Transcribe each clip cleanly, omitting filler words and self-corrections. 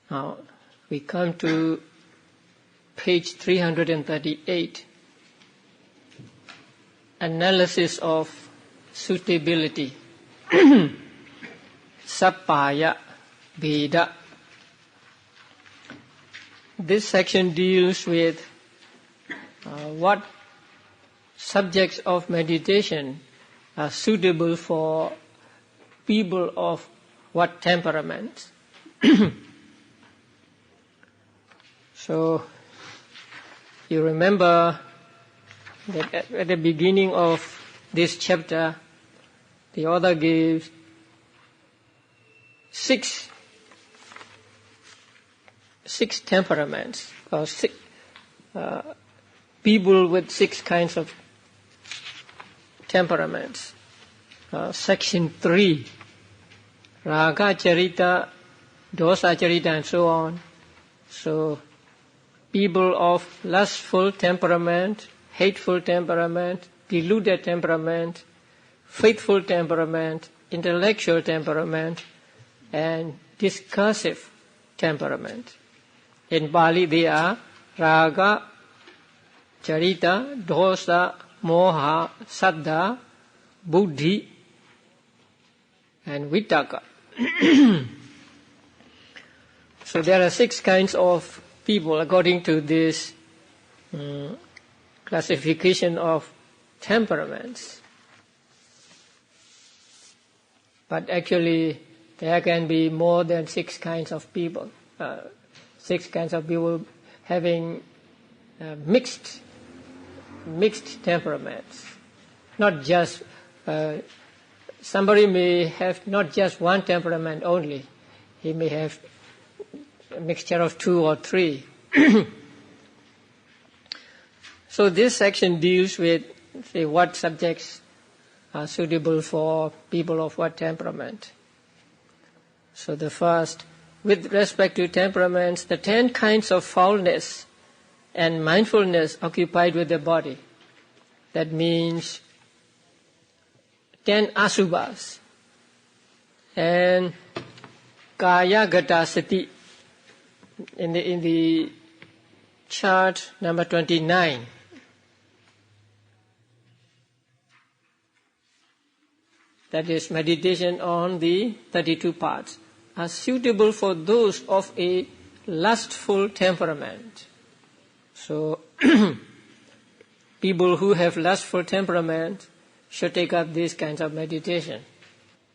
Now we come to page 338. Analysis of suitability. Sappaya Veda. This section deals with what subjects of meditation are suitable for people of what temperament. So you remember that at the beginning of this chapter, the author gives six temperaments, or people with 6 kinds of temperaments. Section 3, Raga Charita, Dosa Charita, and so on. So people of lustful temperament, hateful temperament, deluded temperament, faithful temperament, intellectual temperament, and discursive temperament. In Pali they are Raga, Charita, Dosa, Moha, Saddha, Buddhi, and Vittaka. So there are 6 kinds of people according to this classification of temperaments. But actually there can be more than 6 kinds of people. 6 kinds of people having mixed temperaments. Not just somebody may have not just one temperament only. He may have a mixture of 2 or 3. So this section deals with, say, what subjects are suitable for people of what temperament. So the first, with respect to temperaments, the 10 kinds of foulness and mindfulness occupied with the body. That means 10 asubhas and kaya gata sati in the chart number 29. That is meditation on the 32 parts, are suitable for those of a lustful temperament. So people who have lustful temperament should take up these kinds of meditation.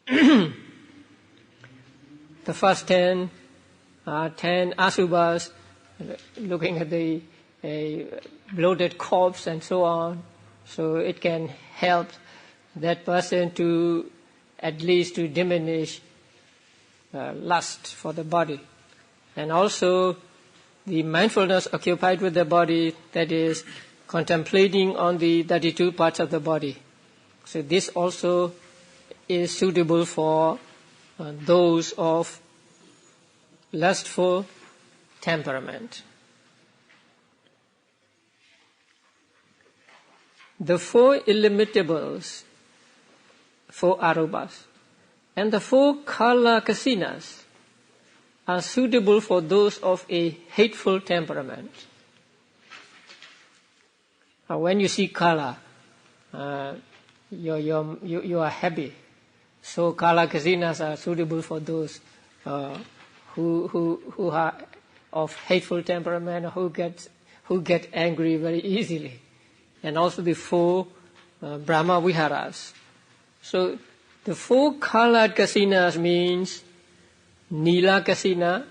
The first 10 are 10 asubhas, looking at the bloated corpse and so on. So it can help that person to at least to diminish lust for the body. And also the mindfulness occupied with the body, that is contemplating on the 32 parts of the body. So this also is suitable for those of lustful temperament. The 4 illimitables, 4 arubas, and the 4 kala kasinas are suitable for those of a hateful temperament. When you see kala, you are happy. So kala kasinas are suitable for those who are of hateful temperament, who get angry very easily, and also the 4 Brahma viharas. So the 4 colored kasinas means Nila kasina,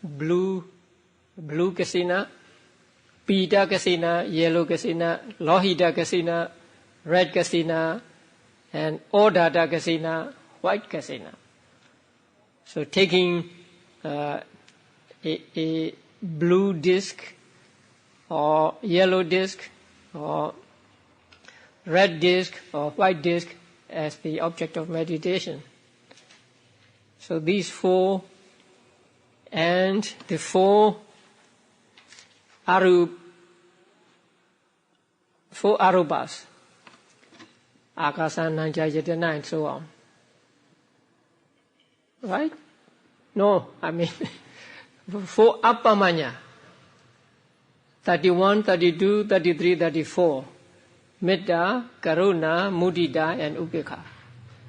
blue kasina, Pita kasina, yellow kasina, Lohita kasina, red kasina, and Odata kasina, white kasina. So taking a blue disc or yellow disc or red disc or white disc as the object of meditation. So these 4 and the 4 arubas, Akasa, Nanja, Yatana, and so on. Right? No, I mean 4 appamanya, 31, 32, 33, 34. Metta, Karuna, Mudita, and Upekkha.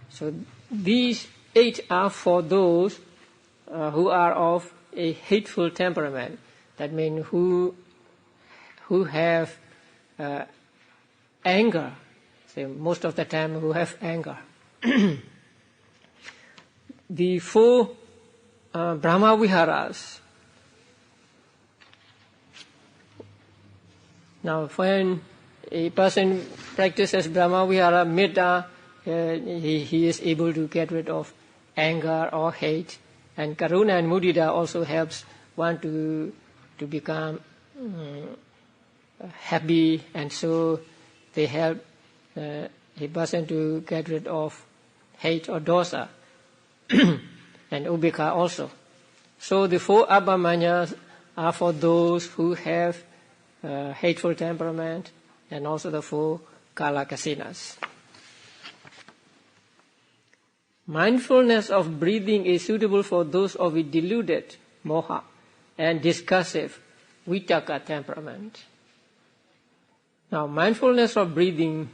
So these 8 are for those who are of a hateful temperament. That means who have anger. So most of the time who have anger. The 4 Brahma Viharas. Now when a person practices Brahma Vihara, Metta, he is able to get rid of anger or hate. And Karuna and Mudita also helps one to become happy, and so they help a person to get rid of hate or dosa. And Upekkha also. So the 4 Abhamanyas are for those who have hateful temperament, and also the 4 Kalakasinas. Mindfulness of breathing is suitable for those of a deluded moha and discursive vitaka temperament. Now, mindfulness of breathing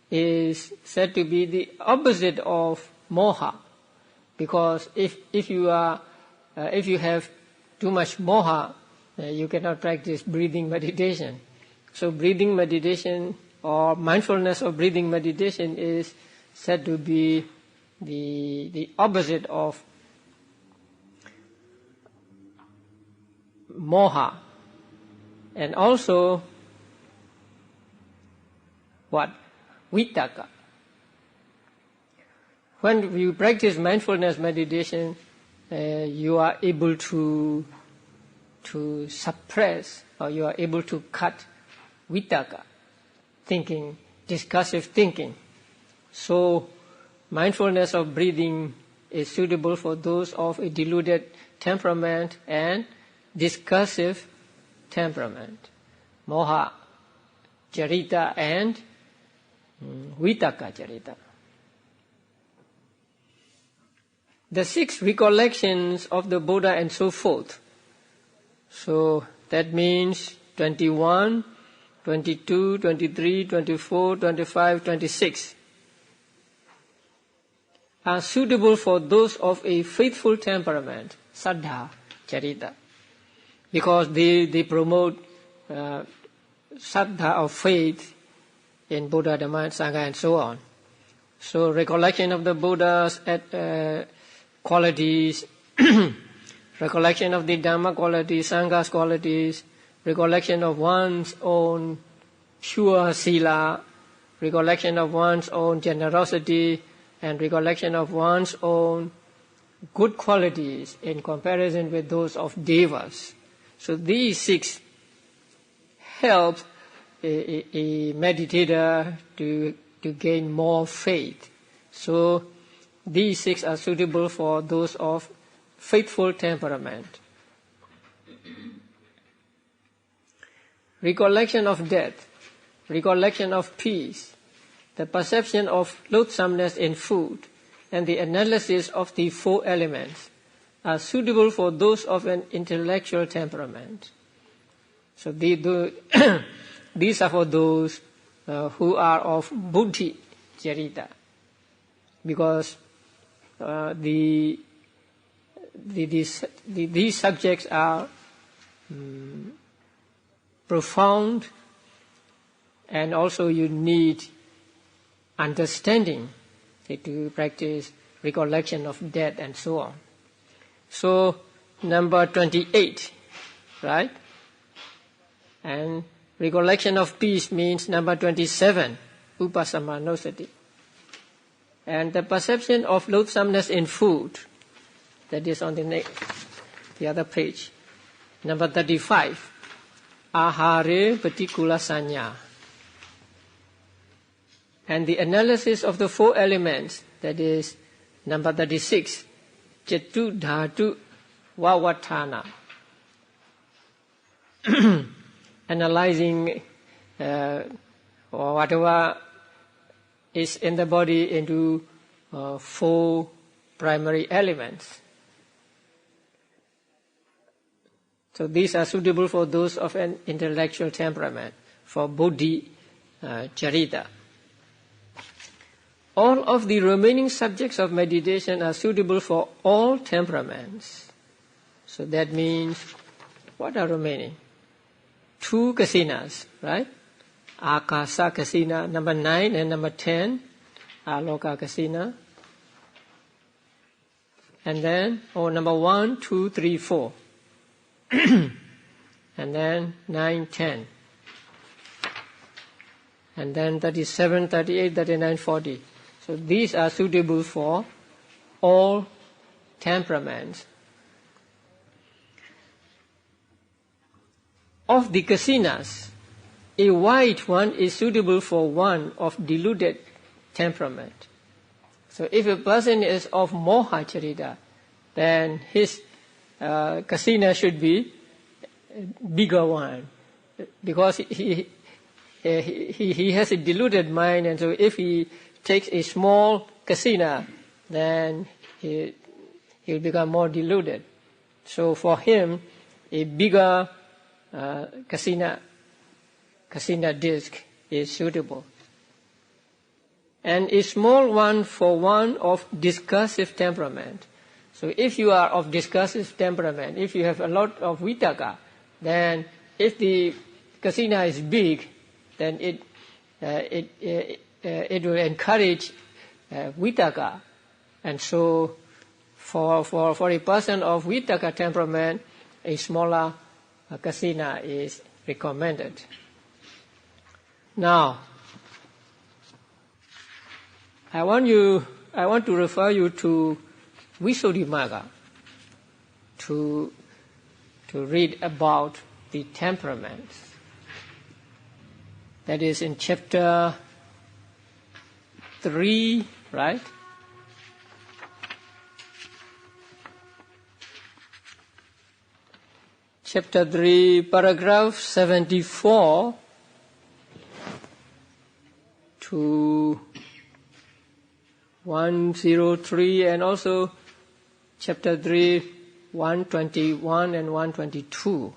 is said to be the opposite of moha, because if you have too much moha, you cannot practice breathing meditation. So breathing meditation or mindfulness of breathing meditation is said to be the opposite of moha. And also what? Vitaka. When you practice mindfulness meditation, you are able to suppress, or you are able to cut vitaka, thinking, discursive thinking. So mindfulness of breathing is suitable for those of a deluded temperament and discursive temperament, moha charita and vitaka charita. The 6 recollections of the Buddha and so forth. So that means 21, 22, 23, 24, 25, 26 are suitable for those of a faithful temperament, saddha charita, because they promote saddha of faith in Buddha, Dhamma, Sangha, and so on. So recollection of the Buddha's qualities, recollection of the Dhamma qualities, Sangha's qualities, recollection of one's own pure sila, recollection of one's own generosity, and recollection of one's own good qualities in comparison with those of devas. So these 6 help a meditator to gain more faith. So these 6 are suitable for those of faithful temperament. Recollection of death, recollection of peace, the perception of loathsomeness in food, and the analysis of the 4 elements are suitable for those of an intellectual temperament. So these are for those who are of buddhi charita, because these subjects are profound, and also you need understanding to practice recollection of death and so on. So number 28, right? And recollection of peace means number 27, upasammanosati. And the perception of loathsomeness in food, that is on the other page. Number 35, ahare patikula sanya. And the analysis of the 4 elements, that is number 36, Chetu Dhatu Vavatthana. Analyzing or whatever is in the body into 4 primary elements. So these are suitable for those of an intellectual temperament, for Bodhi Charita. All of the remaining subjects of meditation are suitable for all temperaments. So that means, what are remaining? 2 kasinas, right? Akasa kasina, number 9 and number 10, Aloka kasina. And then, number 1, 2, 3, 4. And then 9, 10. And then 37, 38, 39, 40. So these are suitable for all temperaments. Of the kasinas, a white one is suitable for one of deluded temperament. So if a person is of moha charita, then his kasina should be a bigger one, because he has a deluded mind, and so if he takes a small kasina, then he'll become more deluded. So for him, a bigger kasina disc is suitable. And a small one for one of discursive temperament. So if you are of discursive temperament, if you have a lot of vitaka, then if the kasina is big, then it will encourage vitaka. And so for a person of vitaka temperament, a smaller kasina is recommended. Now, I want to refer you to Visuddhimagga to read about the temperaments. That is in chapter 3, right? Chapter 3, paragraph 74 to 103, and also chapter 3, 121 and 122.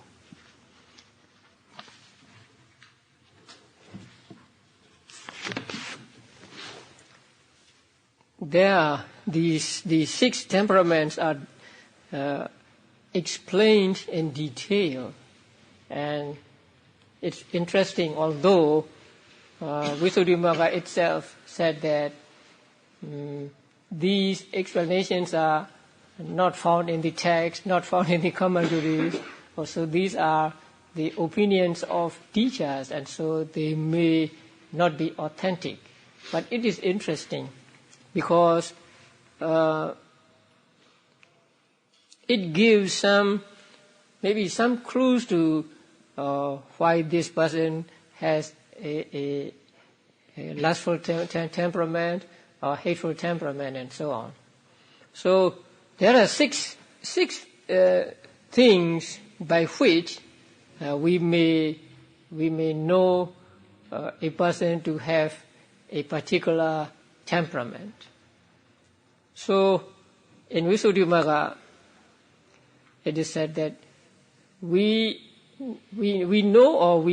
There, these 6 temperaments are explained in detail, and it's interesting, although Visuddhimagga itself said that these explanations are not found in the text, not found in the commentaries. Also, these are the opinions of teachers, and so they may not be authentic. But it is interesting because it gives maybe some clues to why this person has a lustful temperament or hateful temperament, and so on. So there are six things by which we may know a person to have a particular temperament. So in Visuddhimagga, it is said that we know, or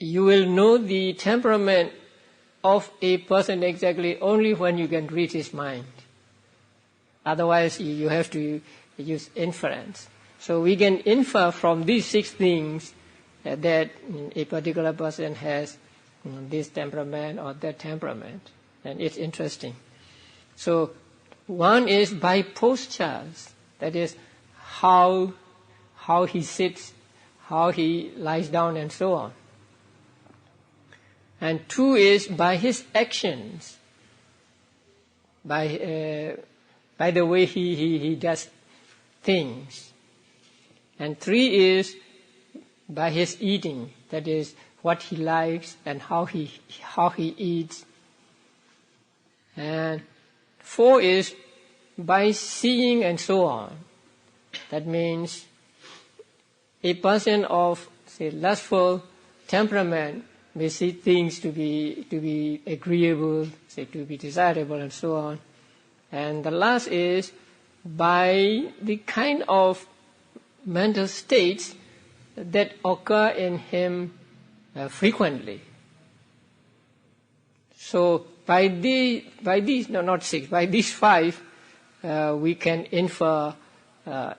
you will know the temperament of a person exactly only when you can read his mind. Otherwise, you have to use inference. So we can infer from these 6 things that a particular person has this temperament or that temperament. And it's interesting. So one is by postures, that is how he sits, how he lies down, and so on. And 2 is by his actions, by the way he does things. And 3 is by his eating, that is what he likes and how he eats. And 4 is by seeing, and so on. That means a person of, say, lustful temperament may see things to be agreeable, say, to be desirable, and so on. And the last is by the kind of mental states that occur in him frequently. So by these 5, we can infer a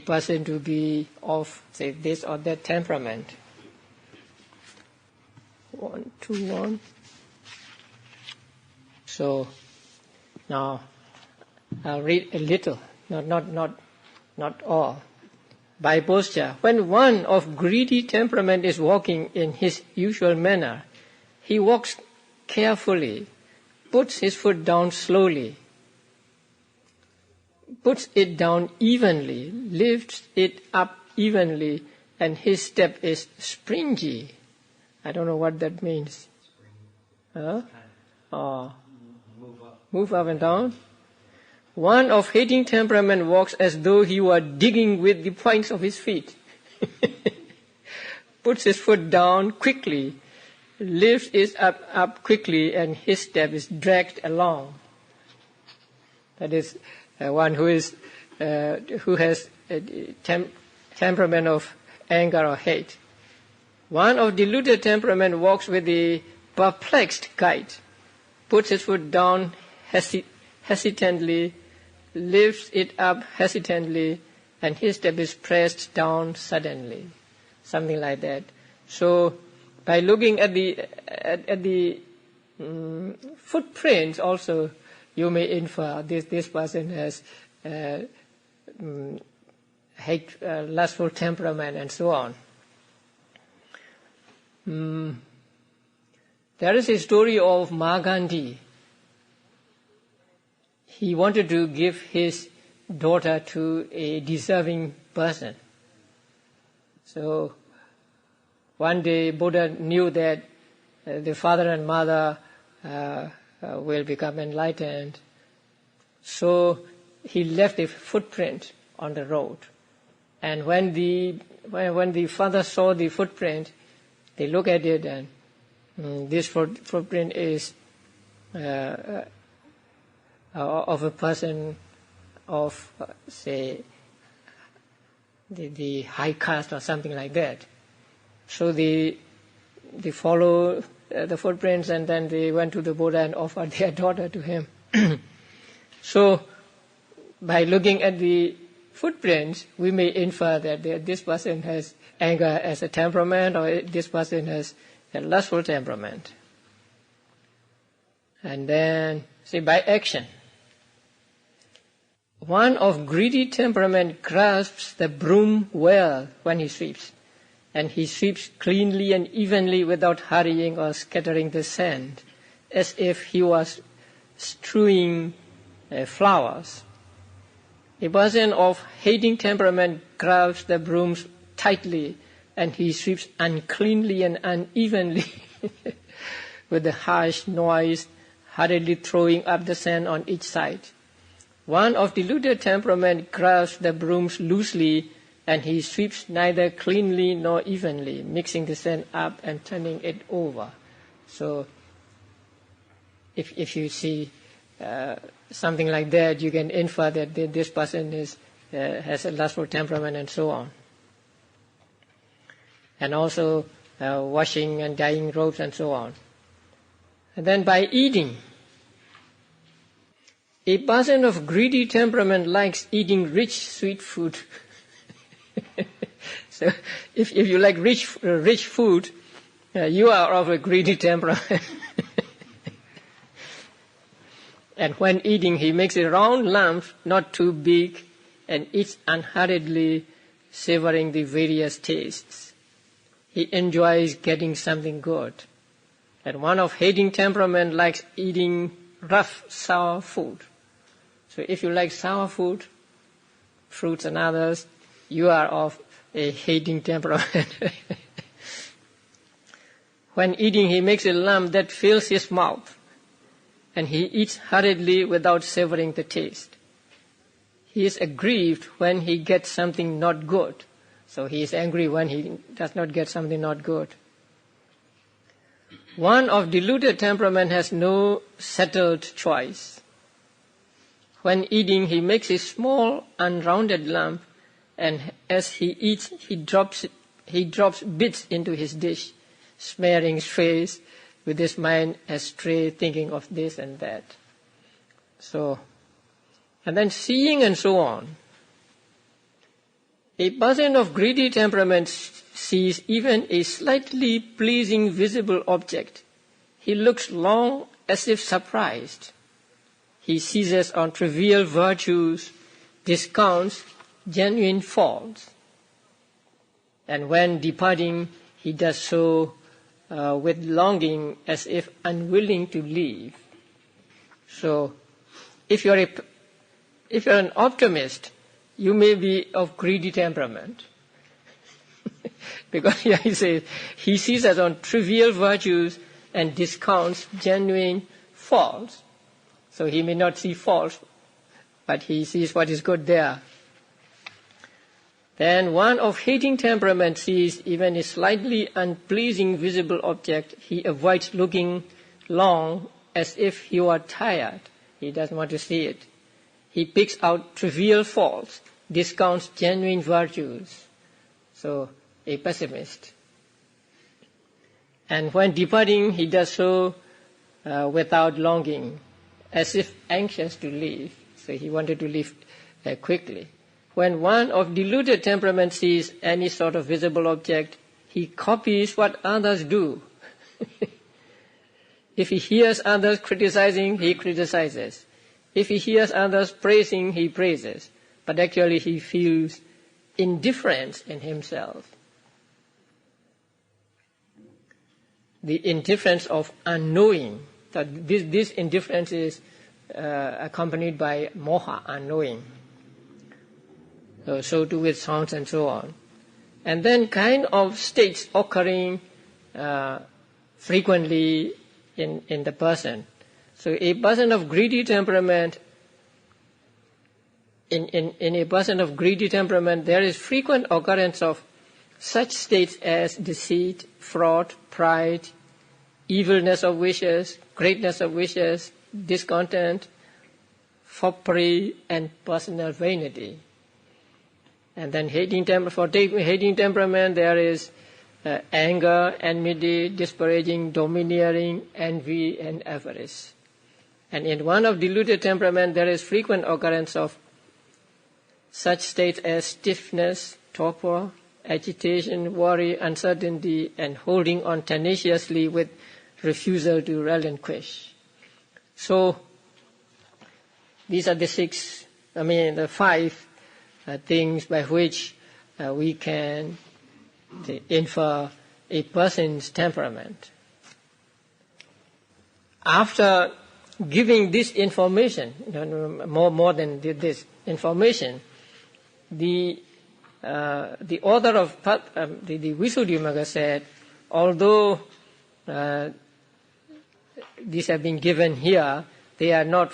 person to be of, say, this or that temperament. 1, 2, 1. So now I'll read a little, not all. By posture, when one of greedy temperament is walking in his usual manner, he walks carefully, puts his foot down slowly, puts it down evenly, lifts it up evenly, and his step is springy. I don't know what that means. Huh? Oh. Move up and down. One of hating temperament walks as though he were digging with the points of his feet. Puts his foot down quickly, lifts it up quickly, and his step is dragged along. That is one who has a temperament of anger or hate. One of deluded temperament walks with a perplexed gait, puts his foot down hesitantly, lifts it up hesitantly, and his step is pressed down suddenly. Something like that. So by looking at the footprints also, you may infer this person has lustful temperament and so on. There is a story of Gandhi. He wanted to give his daughter to a deserving person. So one day Buddha knew that the father and mother will become enlightened. So he left a footprint on the road. And when the father saw the footprint, they look at it, and this footprint is of a person of, say, the high caste or something like that. So they follow the footprints, and then they went to the Buddha and offered their daughter to him. So by looking at the footprints, we may infer that this person has anger as a temperament, or this person has a lustful temperament. And then, say, by action. One of greedy temperament grasps the broom well when he sweeps, and he sweeps cleanly and evenly without hurrying or scattering the sand, as if he was strewing flowers. A person of hating temperament grabs the brooms tightly, and he sweeps uncleanly and unevenly with a harsh noise, hurriedly throwing up the sand on each side. One of deluded temperament grasps the brooms loosely, and he sweeps neither cleanly nor evenly, mixing the sand up and turning it over. So if you see something like that, you can infer that this person has a lustful temperament and so on. And also washing and dyeing robes and so on. And then by eating. A person of greedy temperament likes eating rich, sweet food. So if you like rich food, you are of a greedy temperament. And when eating, he makes a round lump, not too big, and eats unhurriedly, savoring the various tastes. He enjoys getting something good. And one of hating temperament likes eating rough, sour food. So if you like sour food, fruits and others, you are of a hating temperament. When eating, he makes a lump that fills his mouth, and he eats hurriedly without savoring the taste. He is aggrieved when he gets something not good. So he is angry when he does not get something not good. One of deluded temperament has no settled choice. When eating, he makes a small, unrounded lump, and as he eats, he drops bits into his dish, smearing his face with his mind astray, thinking of this and that. So, and then seeing and so on. A person of greedy temperament sees even a slightly pleasing visible object. He looks long as if surprised. He seizes on trivial virtues, discounts genuine faults. And when departing, he does so with longing as if unwilling to leave. So, if you're an optimist, you may be of greedy temperament. Because here he says, he seizes on trivial virtues and discounts genuine faults. So he may not see faults, but he sees what is good there. Then one of hating temperament sees even a slightly unpleasing visible object. He avoids looking long as if he were tired. He doesn't want to see it. He picks out trivial faults, discounts genuine virtues. So, a pessimist. And when departing, he does so without longing, as if anxious to leave. So he wanted to leave quickly. When one of deluded temperament sees any sort of visible object, he copies what others do. If he hears others criticizing, he criticizes. If he hears others praising, he praises. But actually he feels indifference in himself. The indifference of unknowing. That this indifference is accompanied by moha, unknowing. So too with sounds and so on. And then kind of states occurring frequently in the person. So a person of greedy temperament, in a person of greedy temperament, there is frequent occurrence of such states as deceit, fraud, pride, evilness of wishes, greatness of wishes, discontent, foppery, and personal vanity. And then hating temperament, there is anger, enmity, disparaging, domineering, envy, and avarice. And in one of deluded temperament, there is frequent occurrence of such states as stiffness, torpor, agitation, worry, uncertainty, and holding on tenaciously with refusal to relinquish. So, these are the five things by which we can infer a person's temperament. After giving this information, more than this information, the author of the Visuddhimagga said, although these have been given here, they are not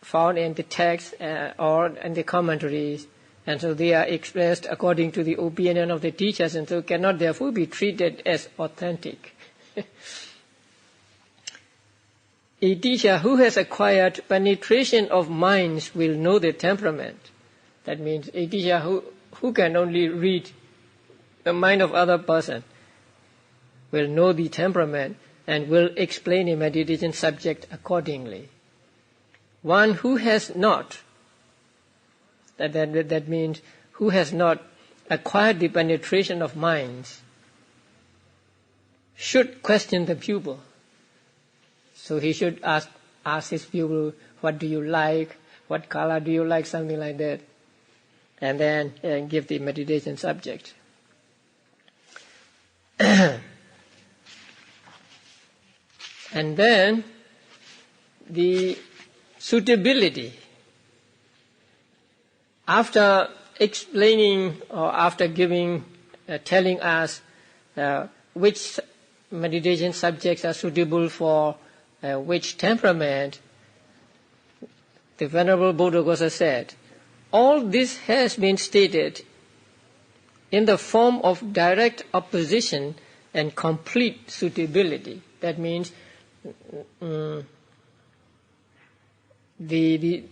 found in the text or in the commentaries, and so they are expressed according to the opinion of the teachers, and so cannot therefore be treated as authentic. A teacher who has acquired penetration of minds will know the temperament. That means a teacher who can only read the mind of other person will know the temperament and will explain a meditation subject accordingly. One who has not, that means who has not acquired the penetration of minds, should question the pupil. So he should ask his pupil, what do you like, what color do you like, something like that, and then give the meditation subject. And then the suitability. After explaining or after telling us which meditation subjects are suitable for which temperament, the Venerable Buddhaghosa said, all this has been stated in the form of direct opposition and complete suitability. That means the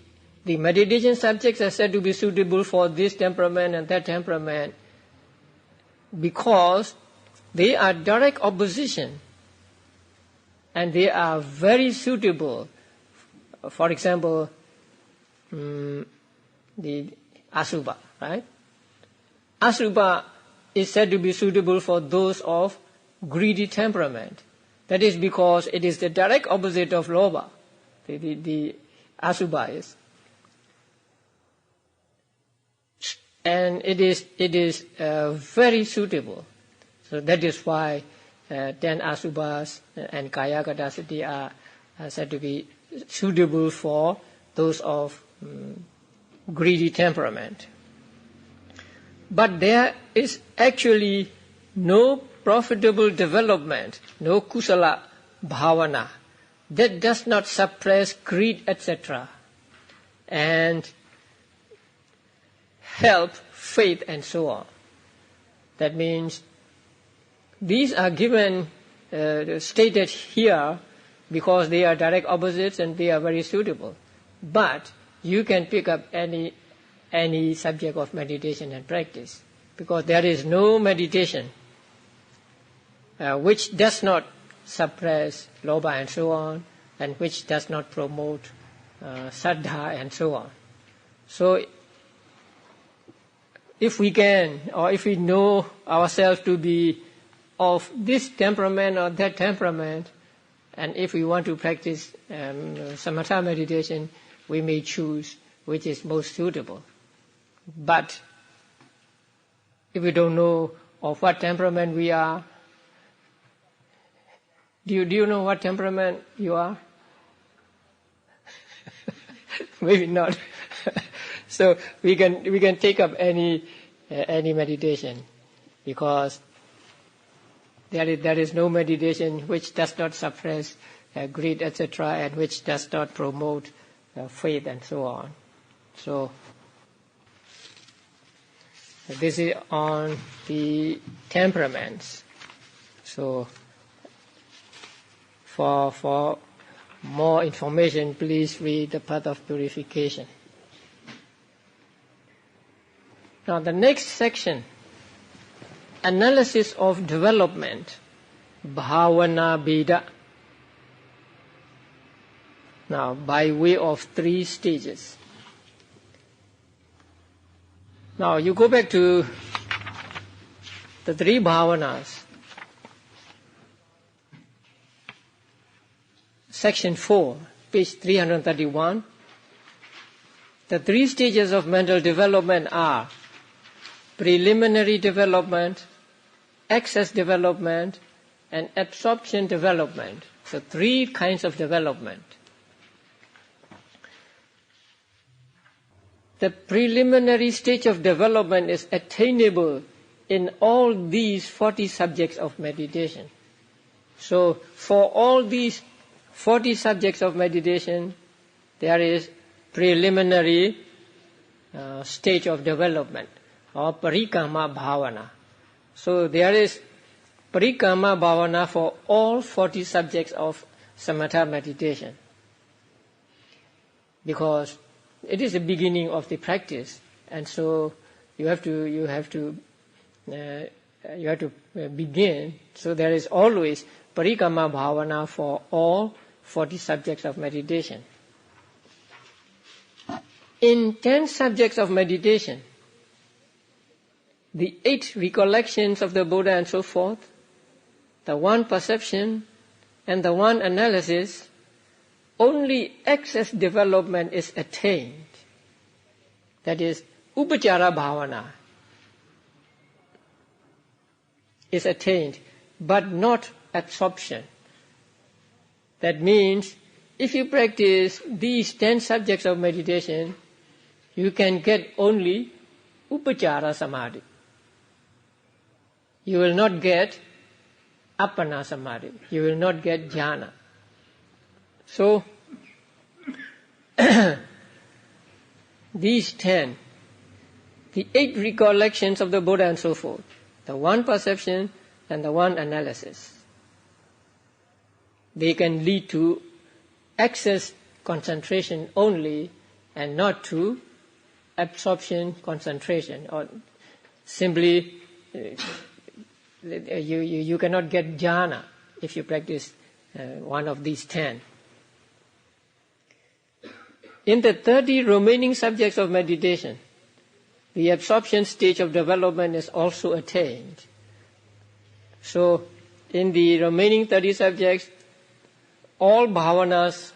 meditation subjects are said to be suitable for this temperament and that temperament because they are direct opposition and they are very suitable. For example, the Asubha, right? Asubha is said to be suitable for those of greedy temperament. That is because it is the direct opposite of Lobha. The Asubha is. And it is very suitable. So that is why 10 Asubhas and Kayagata Sati are said to be suitable for those of greedy temperament. But there is actually no profitable development, no kusala bhavana, that does not suppress greed, etc., and help faith and so on. That means these are given, stated here because they are direct opposites and they are very suitable. But you can pick up any subject of meditation and practice because there is no meditation which does not suppress lobha and so on, and which does not promote saddha and so on. So if we can, or if we know ourselves to be of this temperament or that temperament, and if we want to practice samatha meditation, we may choose which is most suitable. But if we don't know of what temperament we are, do you know what temperament you are? Maybe not. So we can take up any meditation because there is no meditation which does not suppress greed, etc., and which does not promote faith and so on. So this is on the temperaments. So for more information, please read the Path of Purification. Now the next section, analysis of development, bhavana bheda. Now by way of 3 stages. Now you go back to the 3 bhavanas. Section 4, page 331. The 3 stages of mental development are preliminary development, access development, and absorption development. So 3 kinds of development. The preliminary stage of development is attainable in all these 40 subjects of meditation. So for all these 40 subjects of meditation, there is preliminary stage of development, or parikama bhavana. So there is parikama bhavana for all 40 subjects of samatha meditation, because it is the beginning of the practice, and so you have to begin. So there is always parikama bhavana for all 40 subjects of meditation. In 10 subjects of meditation, the 8 recollections of the Buddha and so forth, the 1 perception, and the 1 analysis, only access development is attained. That is, upachara bhavana is attained, but not absorption. That means, if you practice these 10 subjects of meditation, you can get only upachara samadhi. You will not get appana samadhi. You will not get jhana. So, these 10, the 8 recollections of the Buddha and so forth, the 1 perception and the 1 analysis, they can lead to access concentration only and not to absorption concentration, or simply you cannot get jhana if you practice one of these 10. In the 30 remaining subjects of meditation, the absorption stage of development is also attained. So in the remaining 30 subjects, all bhavanas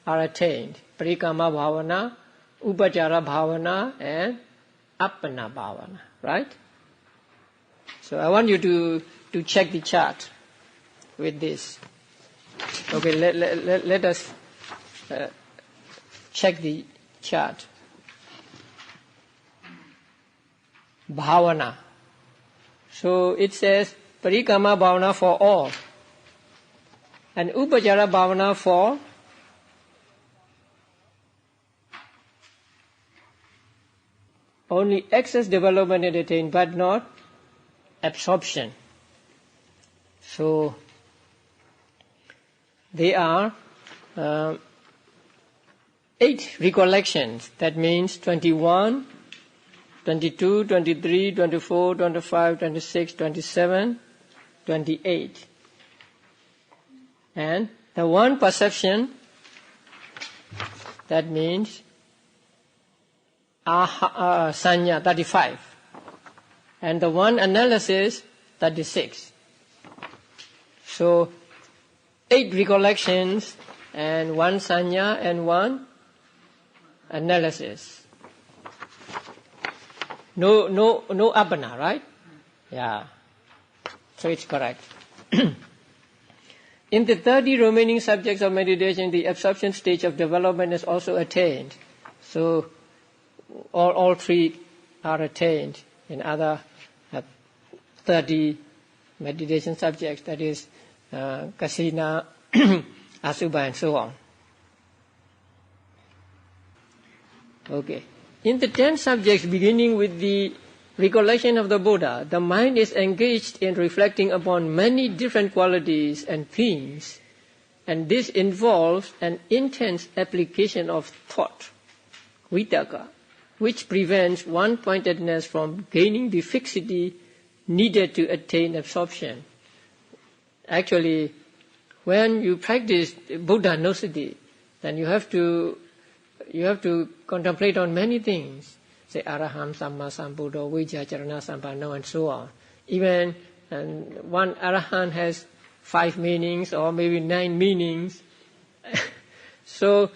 are attained. Parikama bhavana, upachara bhavana, and appana bhavana, right? So I want you to check the chart with this. Okay, let us check the chart. Bhavana. So it says parikama bhavana for all, and upachara bhavana for only excess development is attained, but not absorption. So they are 8 recollections. That means 21, 22, 23, 24, 25, 26, 27, 28. And the one perception, that means sanya, 35. And the one analysis, 36. So 8 recollections and 1 sanya and 1 analysis. No appana, right? Yeah. So it's correct. In the 30 remaining subjects of meditation, the absorption stage of development is also attained. So all 3 are attained in other 30 meditation subjects, that is kasina, asubha, and so on. Okay. In the 10 subjects beginning with the recollection of the Buddha, the mind is engaged in reflecting upon many different qualities and themes, and this involves an intense application of thought, vitaka, which prevents one-pointedness from gaining the fixity needed to attain absorption. Actually, when you practice Buddha Nosati, then you have to contemplate on many things. Say Araham Samma Sambuddho, Vijjacharana Sampanno, and so on. Even one Arahant has 5 meanings or maybe 9 meanings. So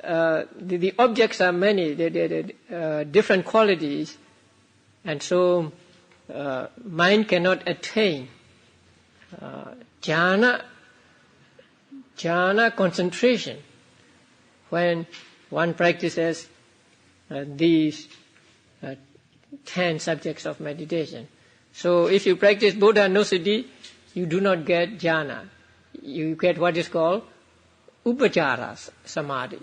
the objects are many, they're different qualities, and so mind cannot attain jhana concentration when one practices these 10 subjects of meditation. So if you practice Buddha Nosati, you do not get jhana. You get what is called upachara samadhi.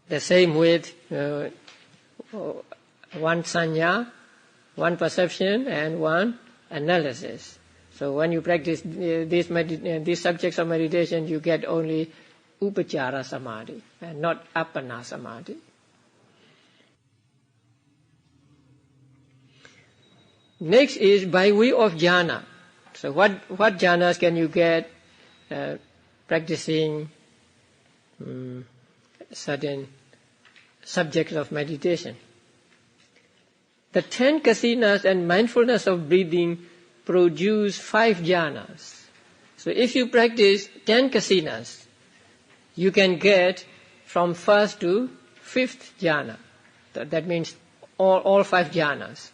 The same with one sanya, one perception, and one analysis. So when you practice these subjects of meditation, you get only upachara samadhi and not appana samadhi. Next is by way of jhana. So what jhanas can you get practicing certain subjects of meditation? The 10 kasinas and mindfulness of breathing produce 5 jhanas. So if you practice 10 kasinas, you can get from 1st to 5th jhana. That means all 5 jhanas.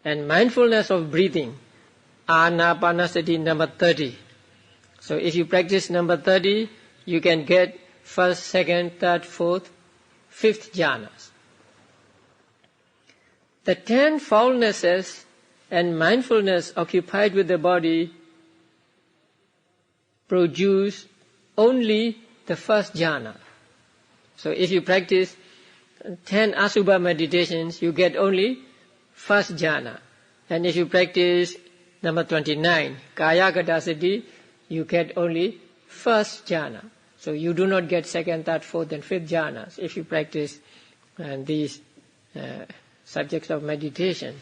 And mindfulness of breathing, anapanasati number 30. So if you practice number 30, you can get 1st, 2nd, 3rd, 4th, 5th jhanas. The 10 foulnesses and mindfulness occupied with the body produce only the 1st jhana. So if you practice 10 asubha meditations, you get only 1st jhana. And if you practice number 29, Kaya Gadasati, you get only first jhana. So you do not get second, third, fourth and fifth jhanas if you practice these subjects of meditation.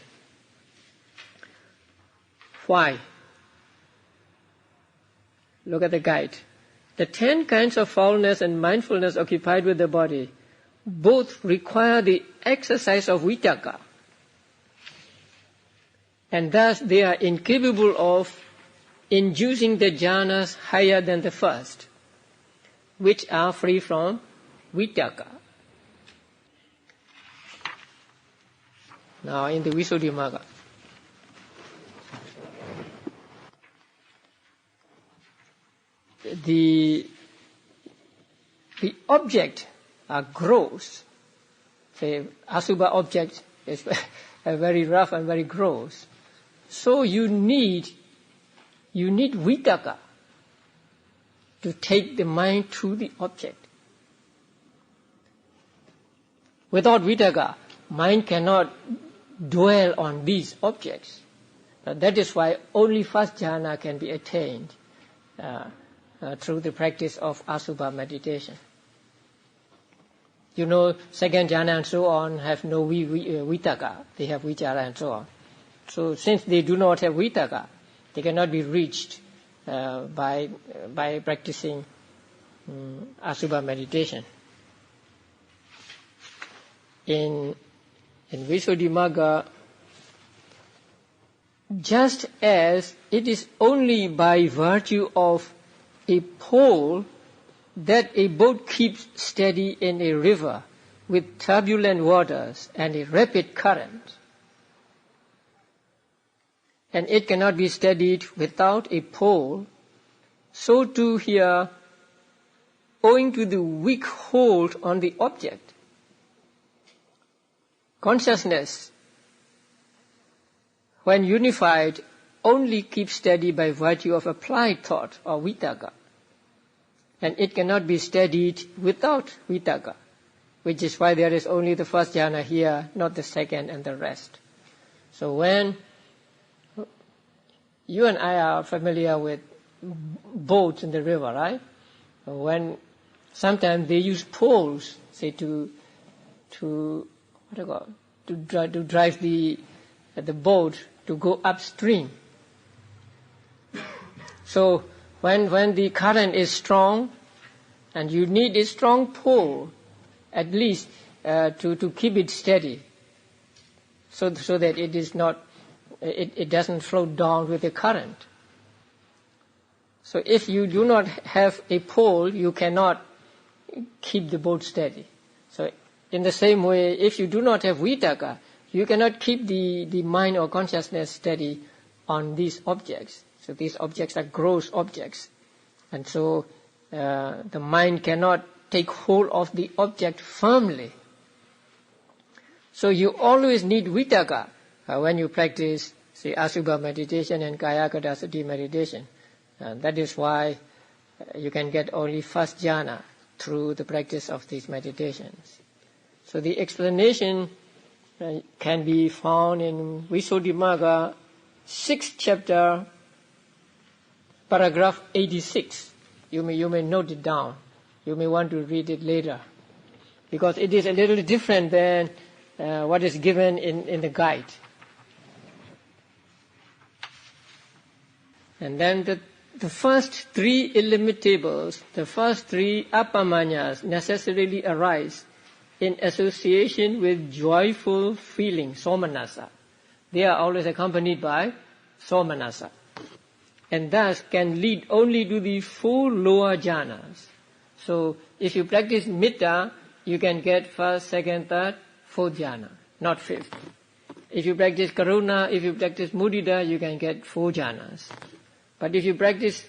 Why? Look at the guide. The 10 kinds of foulness and mindfulness occupied with the body both require the exercise of vitaka, and thus they are incapable of inducing the jhanas higher than the first, which are free from vitaka. Now in the Visuddhimagga, the object gross. Say asubha object is very rough and very gross. So you need vitaka to take the mind to the object. Without vitaka, mind cannot dwell on these objects. That is why only first jhana can be attained through the practice of asubha meditation. You know, second jhana and so on have no vitaka, they have vichara and so on. So since they do not have vitaka, they cannot be reached by practicing asubha meditation. In Visuddhimagga, just as it is only by virtue of a pole that a boat keeps steady in a river with turbulent waters and a rapid current, and it cannot be steadied without a pole, so too here, owing to the weak hold on the object, consciousness, when unified, only keeps steady by virtue of applied thought or vitaka, and it cannot be steadied without vitaka, which is why there is only the first jhana here, not the second and the rest. So when you and I are familiar with boats in the river, right? When sometimes they use poles, say to drive the boat to go upstream. So when the current is strong, and you need a strong pole, at least to keep it steady, so that it is not, it doesn't float down with the current. So if you do not have a pole, you cannot keep the boat steady. So in the same way, if you do not have vitaka, you cannot keep the mind or consciousness steady on these objects. So these objects are gross objects. And so the mind cannot take hold of the object firmly. So you always need vitaka when you practice, say, asubha meditation and kaya kadasati meditation. That is why you can get only first jhana through the practice of these meditations. So the explanation can be found in Visuddhimagga, 6th chapter, paragraph 86. You may note it down. You may want to read it later, because it is a little different than what is given in the guide. And then the first 3 illimitables, the first 3 appamanyas necessarily arise in association with joyful feeling, somanasa. They are always accompanied by somanasa, and thus can lead only to the 4 lower jhanas. So if you practice metta, you can get first, second, third, fourth jhana, not fifth. If you practice karuna, if you practice mudita, you can get 4 jhanas. But if you practice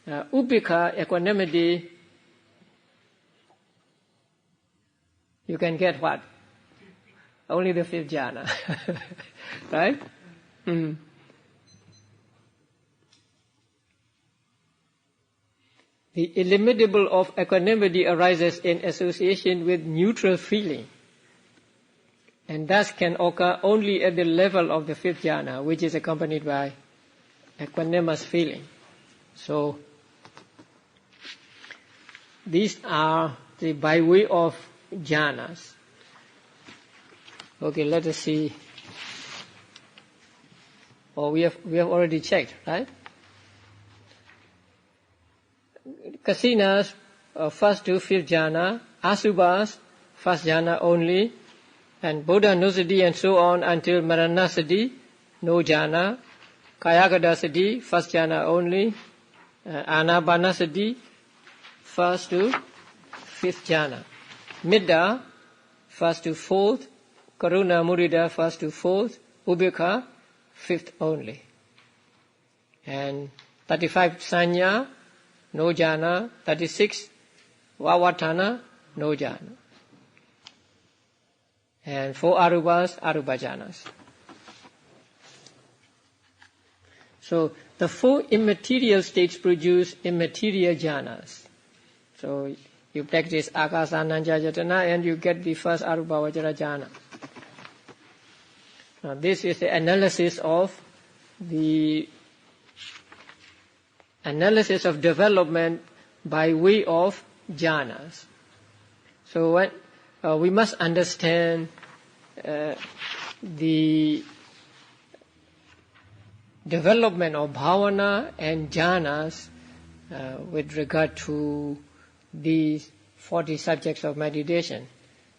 upekha, equanimity, you can get what? Only the 5th jhana. Right? Mm. The illimitable of equanimity arises in association with neutral feeling. and thus can occur only at the level of the fifth jhana, which is accompanied by equanimous feeling. So these are by way of jhanas. Okay, let us see. Oh, we have already checked, right? Kasinas, first to fifth jhana, asubhas, first jhana only, and Bodhanusati and so on until Maranasati, no jhana, Kayakadasati, first jhana only, Anapanasati, first to fifth jhana, Midda, first to fourth, Karuna Mudita, first to fourth, Ubekha, fifth only. And 35 Sanya, no jhana, 36 Vavatana, no jhana. And 4 Arubas, Aruba jhanas. So the 4 immaterial states produce immaterial jhanas. So you practice Akasananja Jatana and you get the first Aruba Vajra jhana. Now this is the analysis of development by way of jhanas. So when we must understand the development of bhavana and jhanas with regard to these 40 subjects of meditation.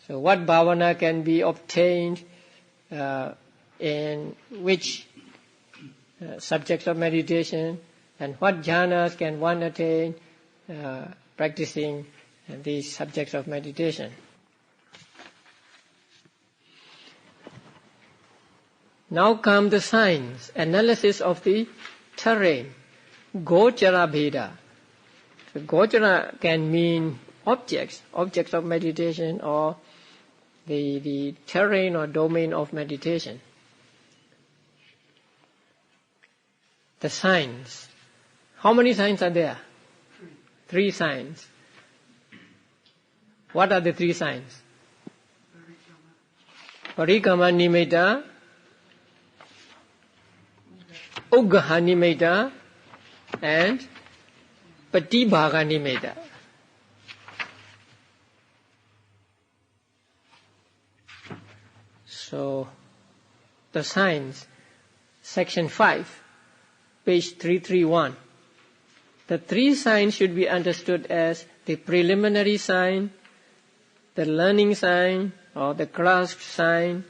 So what bhavana can be obtained in which subjects of meditation, and what jhanas can one attain practicing these subjects of meditation. Now come the signs, analysis of the terrain, gochara bheda. So gochara can mean objects of meditation, or the terrain or domain of meditation. The signs. How many signs are there? 3 signs. What are the 3 signs? Parikama nimitta, Uggaha nimitta, and Patibhaga nimitta. So the signs, section 5, page 331. The 3 signs should be understood as the preliminary sign, the learning sign or the grasp sign,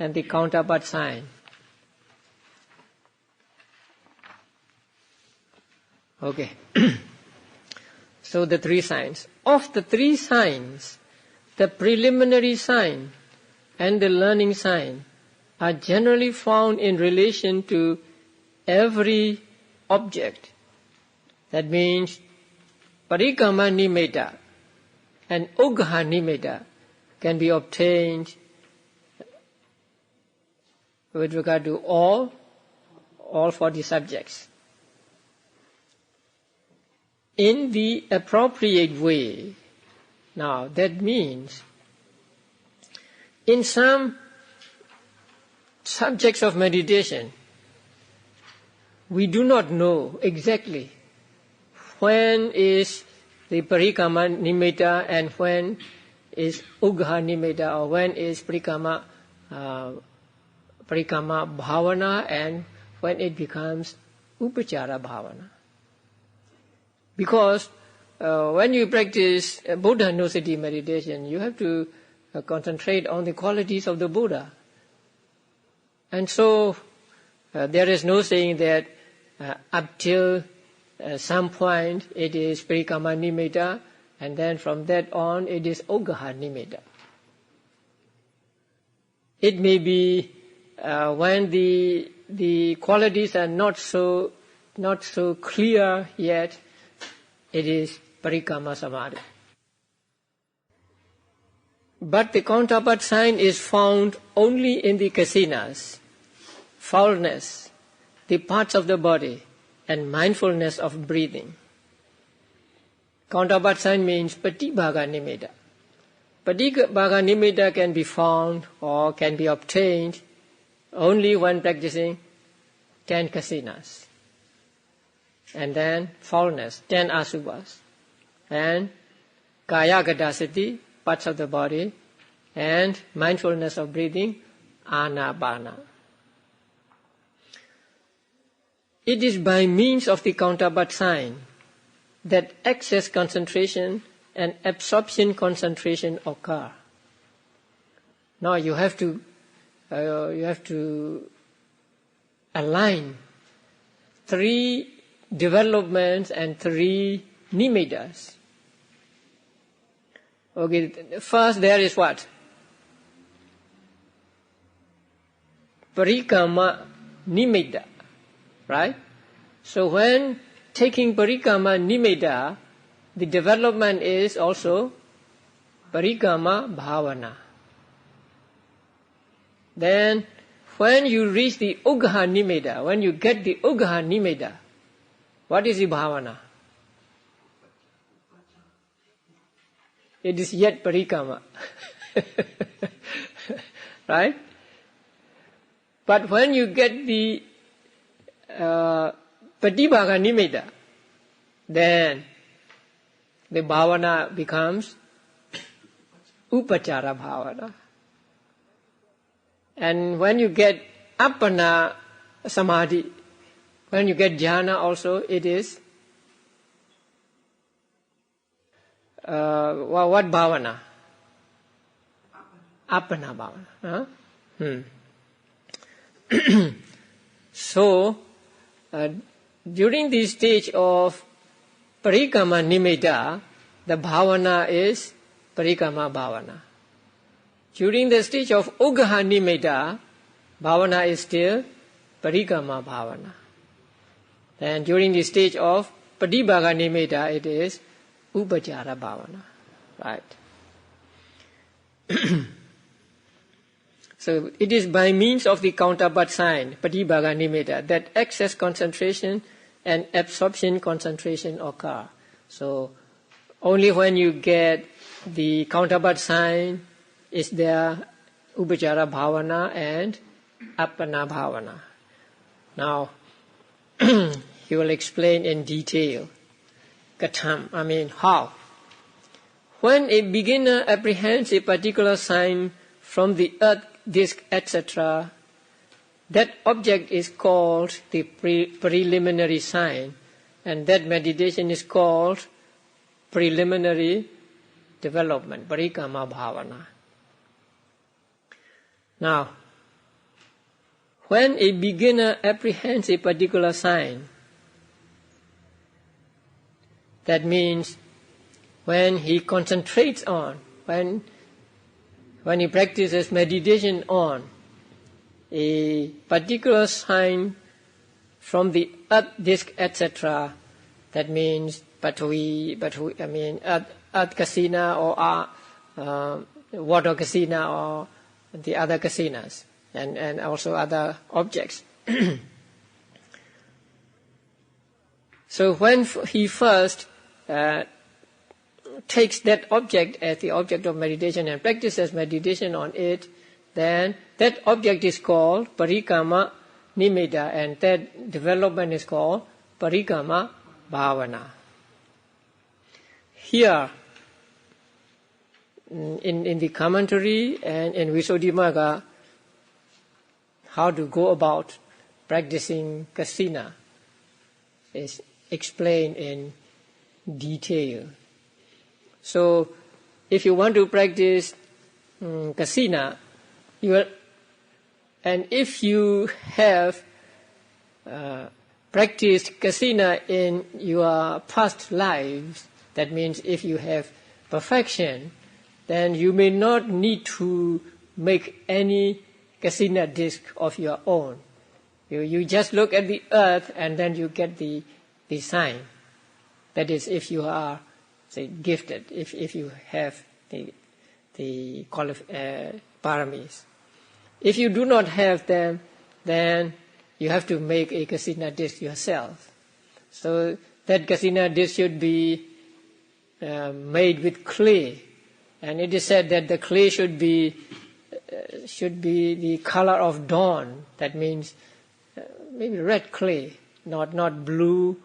and the counterpart sign. Okay. So the 3 signs. Of the 3 signs, the preliminary sign and the learning sign are generally found in relation to every object. That means parikama nimitta and uggaha nimitta can be obtained with regard to all 40 subjects in the appropriate way. Now that means in some subjects of meditation we do not know exactly when is the parikama nimitta and when is uggaha nimitta, or when is parikama bhavana and when it becomes upachara bhavana. Because when you practice Bodhanusati meditation, you have to concentrate on the qualities of the Buddha. And so there is no saying that up till some point it is parikama nimitta, and then from that on it is uggaha nimitta. It may be when the qualities are not so clear yet, it is parikama samadhi. But the counterpart sign is found only in the kasinas, foulness, the parts of the body, and mindfulness of breathing. Counterpart sign means patibhaga nimitta. Patibhaga nimitta can be found or can be obtained only when practicing 10 kasinas. And then foulness, 10 asubhas. And kaya gadasati, parts of the body. And mindfulness of breathing, anapana. It is by means of the counterpart sign that excess concentration and absorption concentration occur. Now you have to align 3 developments and 3 nimittas. Okay, first there is what? Parikama nimitta, right? So when taking parikama nimitta, the development is also parikama bhavana. Then when you reach the ugha nimitta, when you get the ugha nimitta, what is the bhavana? It is yet parikama. Right? But when you get the patibhaga nimitta, then the bhavana becomes upachara bhavana. And when you get appana samadhi, when you get jhana also, it is what bhavana? Appana bhavana. Huh? So, during the stage of parikama nimitta, the bhavana is parikama bhavana. During the stage of ugha nimitta, bhavana is still parikama bhavana. And during the stage of patibhaga nimitta, it is upachara bhavana. Right? So it is by means of the counterpart sign, patibhaga nimitta, that excess concentration and absorption concentration occur. So only when you get the counterpart sign is there upachara bhavana and appana bhavana. Now he will explain in detail. Katham, how? When a beginner apprehends a particular sign from the earth, disk, etc., that object is called the preliminary sign, and that meditation is called preliminary development, parikama bhavana. Now, when a beginner apprehends a particular sign, that means when he concentrates on, when he practices meditation on a particular sign from the earth, disk, etc., that means earth kasina or water kasina or the other kasinas, and also other objects. So when he first takes that object as the object of meditation and practices meditation on it, then that object is called parikama nimitta, and that development is called parikama bhavana. Here, in the commentary and in Visuddhimagga, how to go about practicing kasina is explained in detail. So, if you want to practice kasina, and if you have practiced kasina in your past lives, that means if you have perfection, then you may not need to make any kasina disc of your own. You just look at the earth and then you get the sign. That is, if you are, say, gifted, if you have the paramis. If you do not have them, then you have to make a kasina disc yourself. So that kasina disc should be made with clay And it is said that the clay should be the color of dawn. That means maybe red clay, not blue,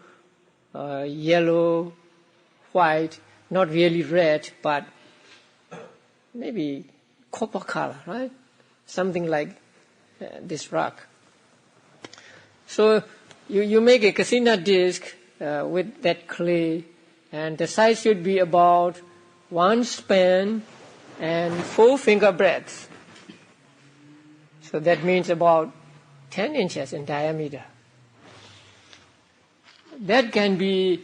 yellow, white, not really red, but maybe copper color, right? Something like this rock. So you make a kasina disc with that clay, and the size should be about 1 span and 4 finger breadths. So that means about 10 inches in diameter. That can be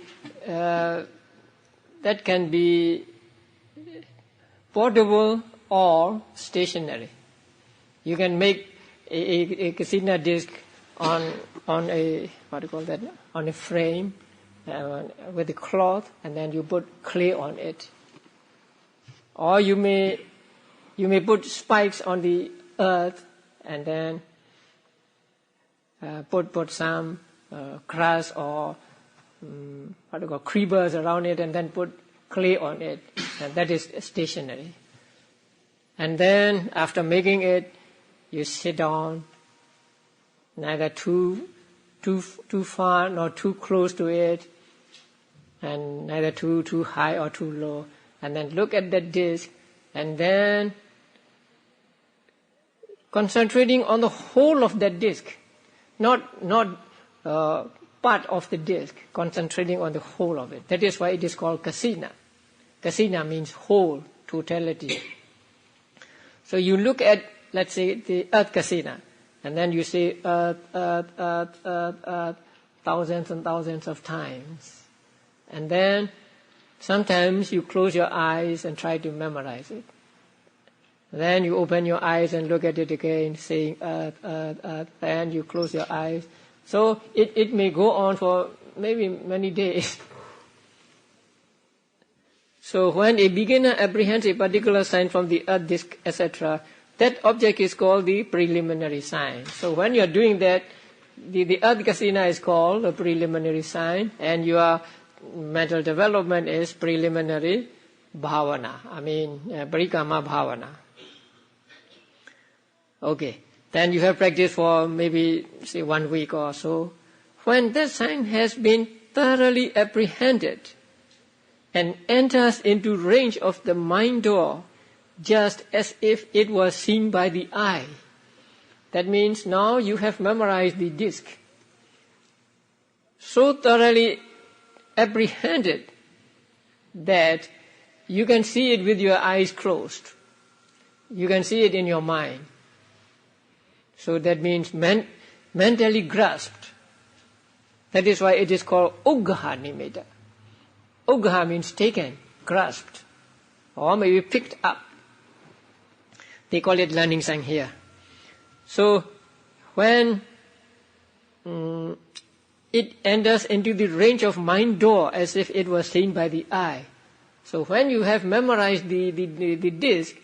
portable or stationary. You can make a kasina disc on a on a frame with a cloth, and then you put clay on it. Or you may put spikes on the earth, and then put some grass or creepers around it, and then put clay on it, and that is stationary. And then after making it, you sit down, neither too far nor too close to it, and neither too high or too low, and then look at that disc, and then concentrating on the whole of that disc, not part of the disc, concentrating on the whole of it. That is why it is called kasina. Kasina means whole, totality. So you look at, let's say, the earth kasina, and then you say earth, earth, earth, earth, earth, thousands and thousands of times. And then sometimes you close your eyes and try to memorize it. Then you open your eyes and look at it again, saying earth, earth, earth, and you close your eyes. So it may go on for maybe many days. So when a beginner apprehends a particular sign from the earth disk, etc., that object is called the preliminary sign. So when you are doing that, the earth kasina is called a preliminary sign, and your mental development is preliminary bhavana. Parikama bhavana. Okay. Then you have practiced for maybe, say, 1 week or so. When that sign has been thoroughly apprehended and enters into range of the mind door, just as if it was seen by the eye. That means now you have memorized the disc. So thoroughly apprehended that you can see it with your eyes closed. You can see it in your mind. So that means mentally grasped. That is why it is called Uggaha Nimitta. Uggaha means taken, grasped, or maybe picked up. They call it learning sign here. So when it enters into the range of mind door as if it was seen by the eye. So when you have memorized the disc,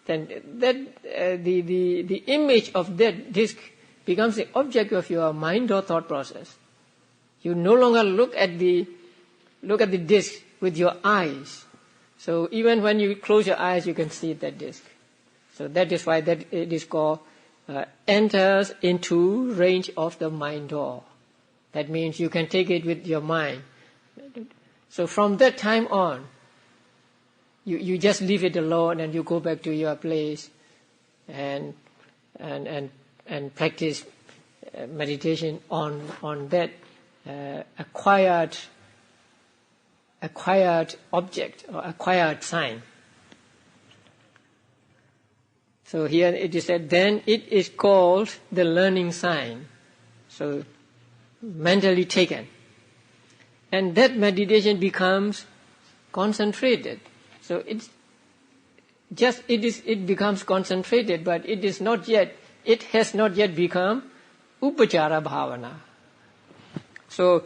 then the image of that disc becomes the object of your mind or thought process. You no longer look at the disc with your eyes. So even when you close your eyes, you can see that disc. So that is why that it is called enters into range of the mind door. That means you can take it with your mind. So from that time on, you just leave it alone and you go back to your place and practice meditation on that acquired object or acquired sign. So here it is said, then it is called the learning sign. So mentally taken. And that meditation becomes concentrated. So it becomes concentrated, but it has not yet become upachara bhavana. So,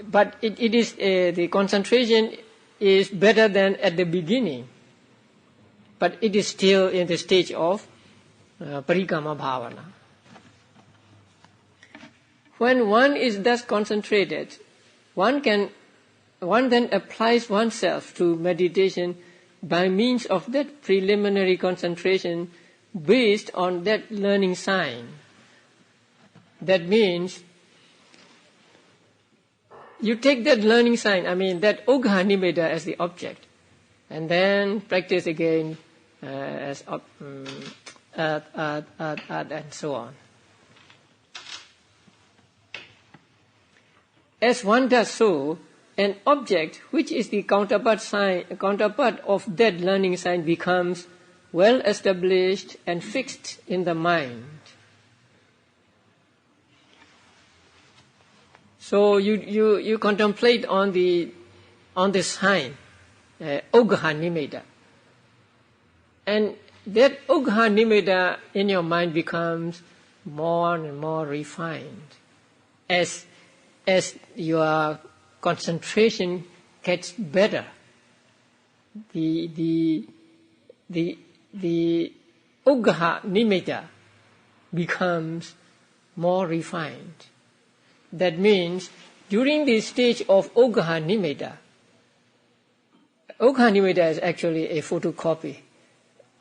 but it is the concentration is better than at the beginning, but it is still in the stage of parikama bhavana. When one is thus concentrated, one then applies oneself to meditation by means of that preliminary concentration based on that learning sign. That means you take that learning sign, that Ogha Nimitta as the object, and then practice again as and so on. As one does so, an object which is the counterpart of that learning sign becomes well established and fixed in the mind. So you contemplate on the sign, Ogha Nimitta, and that Ogha Nimitta in your mind becomes more and more refined as your concentration gets better. The Ogha Nimitta becomes more refined. That means during the stage of Ogha Nimitta is actually a photocopy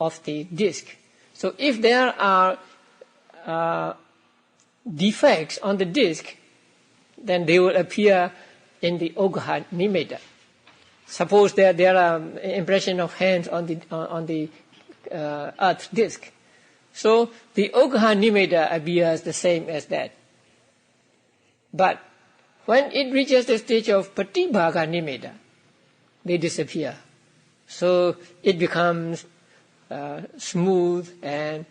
of the disc. So if there are defects on the disc, then they will appear in the Ogha Nimitta. Suppose there are impression of hands on the earth disc. So the Ogha Nimitta appears the same as that. But when it reaches the stage of Patibhaga Nimitta, they disappear. So it becomes smooth and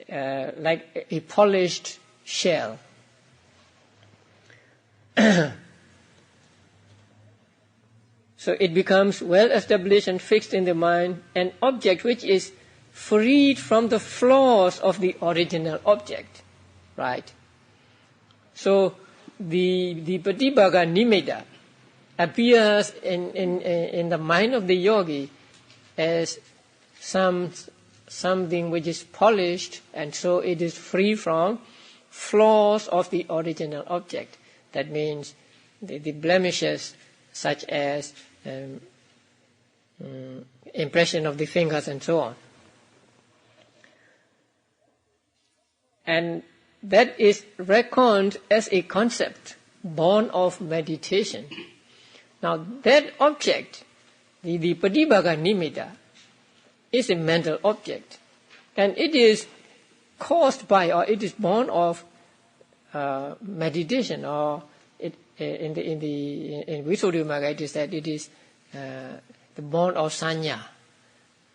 like a polished shell. So it becomes well established and fixed in the mind, an object which is freed from the flaws of the original object, right? So the Patibhaga Nimitta appears in the mind of the yogi as something which is polished, and so it is free from flaws of the original object. That means the blemishes such as impression of the fingers and so on. And that is reckoned as a concept born of meditation. Now that object, the Patibhaga Nimitta, is a mental object, and it is caused by, or it is born of meditation, or in Visuddhimagga it is that it is the born of sanya,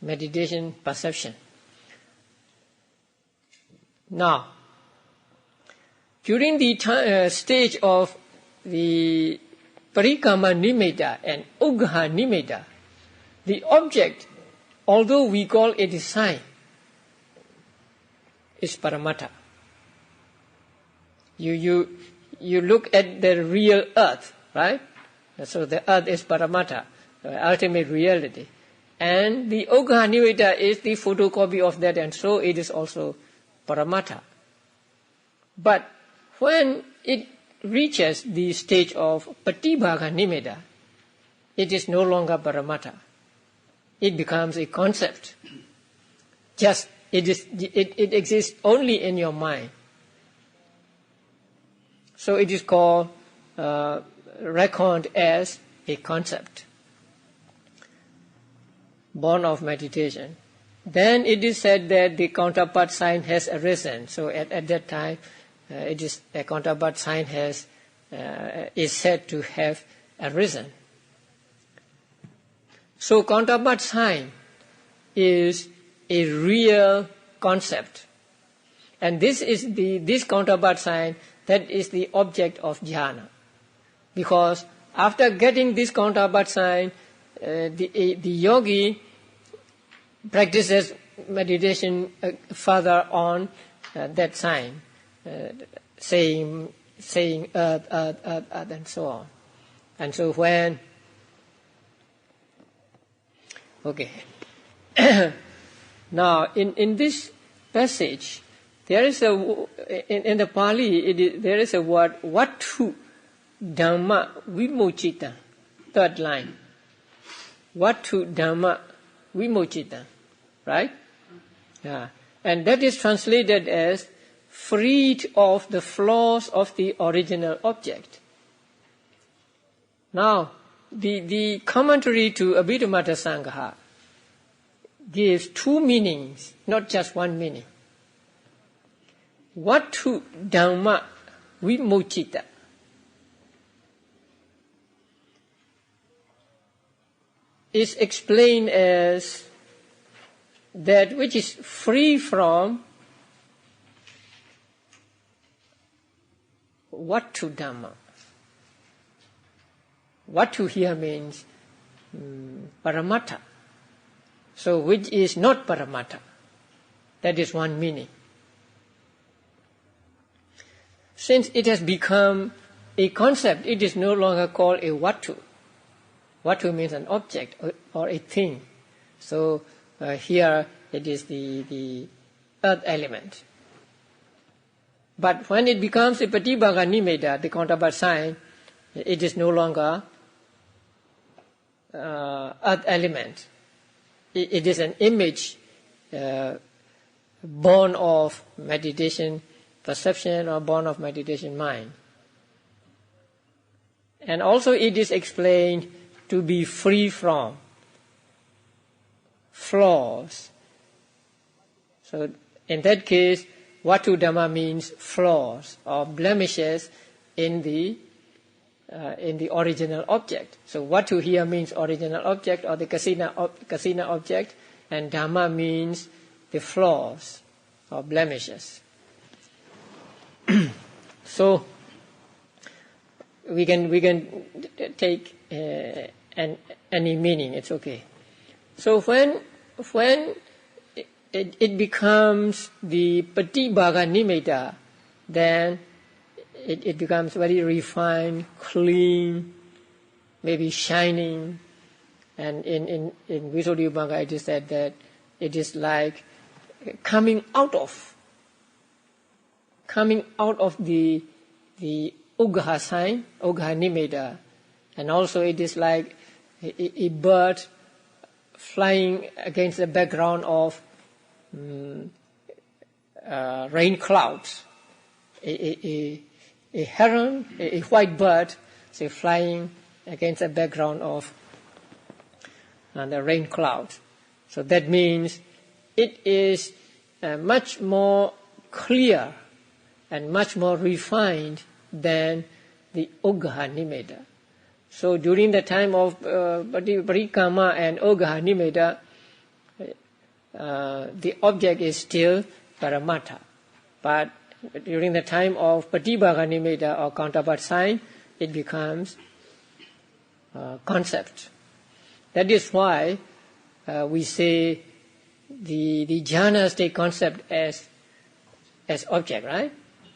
meditation, perception. Now, during the stage of the Parikama Nimitta and Ogha Nimitta, the object, although we call it a sign, is Paramattha. You look at the real earth, right? So the earth is Paramattha, the ultimate reality. And the Ogha Nimitta is the photocopy of that, and so it is also Paramattha. But when it reaches the stage of Patibhaga Nimitta, it is no longer Paramattha. It becomes a concept. Just it exists only in your mind. So it is called, reckoned as a concept, born of meditation. Then it is said that the counterpart sign has arisen. So at that time, it is a counterpart sign is said to have arisen. So counterpart sign is a real concept, and this counterpart sign, that is the object of jhana. Because after getting this counterpart sign, the yogi practices meditation further on that sign, saying earth, and so on. And so when now in this passage, there is in the Pali there is a word Vattu Dhamma Vimochita, third line. Vattu Dhamma vimochita, right? Yeah. And that is translated as freed of the flaws of the original object. Now, the commentary to Abhidhamma Sangha gives two meanings, not just one meaning. Vatu Dhamma Vimochita is explained as that which is free from Vatu Dhamma. Vatu here means Paramattha. So which is not Paramattha. That is one meaning. Since it has become a concept, it is no longer called a Vatu. Vatu means an object or a thing. So here it is the earth element. But when it becomes a Patibhaga Nimeda, the counterpart sign, it is no longer earth element. It is an image born of meditation perception or born of meditation mind. And also it is explained to be free from flaws. So in that case, Vatu Dhamma means flaws or blemishes in the original object. So Vatu here means original object or the kasina object, and Dhamma means the flaws or blemishes. So we can take any meaning. It's okay. So when it becomes the Patibhaga Nimeda, then it becomes very refined, clean, maybe shining. And in Visuddhimagga it is said that it is like coming out of the Ugha sign, Ugha Nimeda. And also it is like a bird flying against the background of rain clouds. A heron, a white bird, say flying against the background of the rain clouds. So that means it is much more clear and much more refined than the Ugha Nimeda. So during the time of Parikama and Ugha Nimeda, the object is still Paramattha. But during the time of Patibhaga Nimeda or counterpart sign, it becomes concept. That is why we say the jhanas take concept as object, right?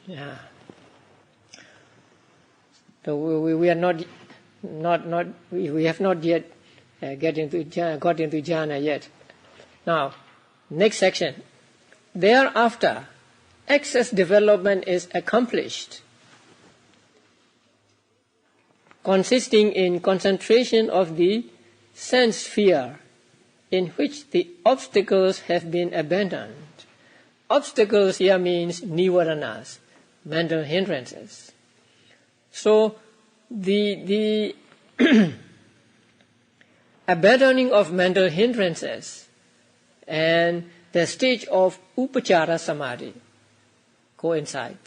Yeah. So we are not we have not yet got into jhana yet. Now, next section. Thereafter, excess development is accomplished, consisting in concentration of the sense sphere in which the obstacles have been abandoned. Obstacles here means nivaranas, mental hindrances. So the abandoning of mental hindrances and the stage of upachara samadhi coincide.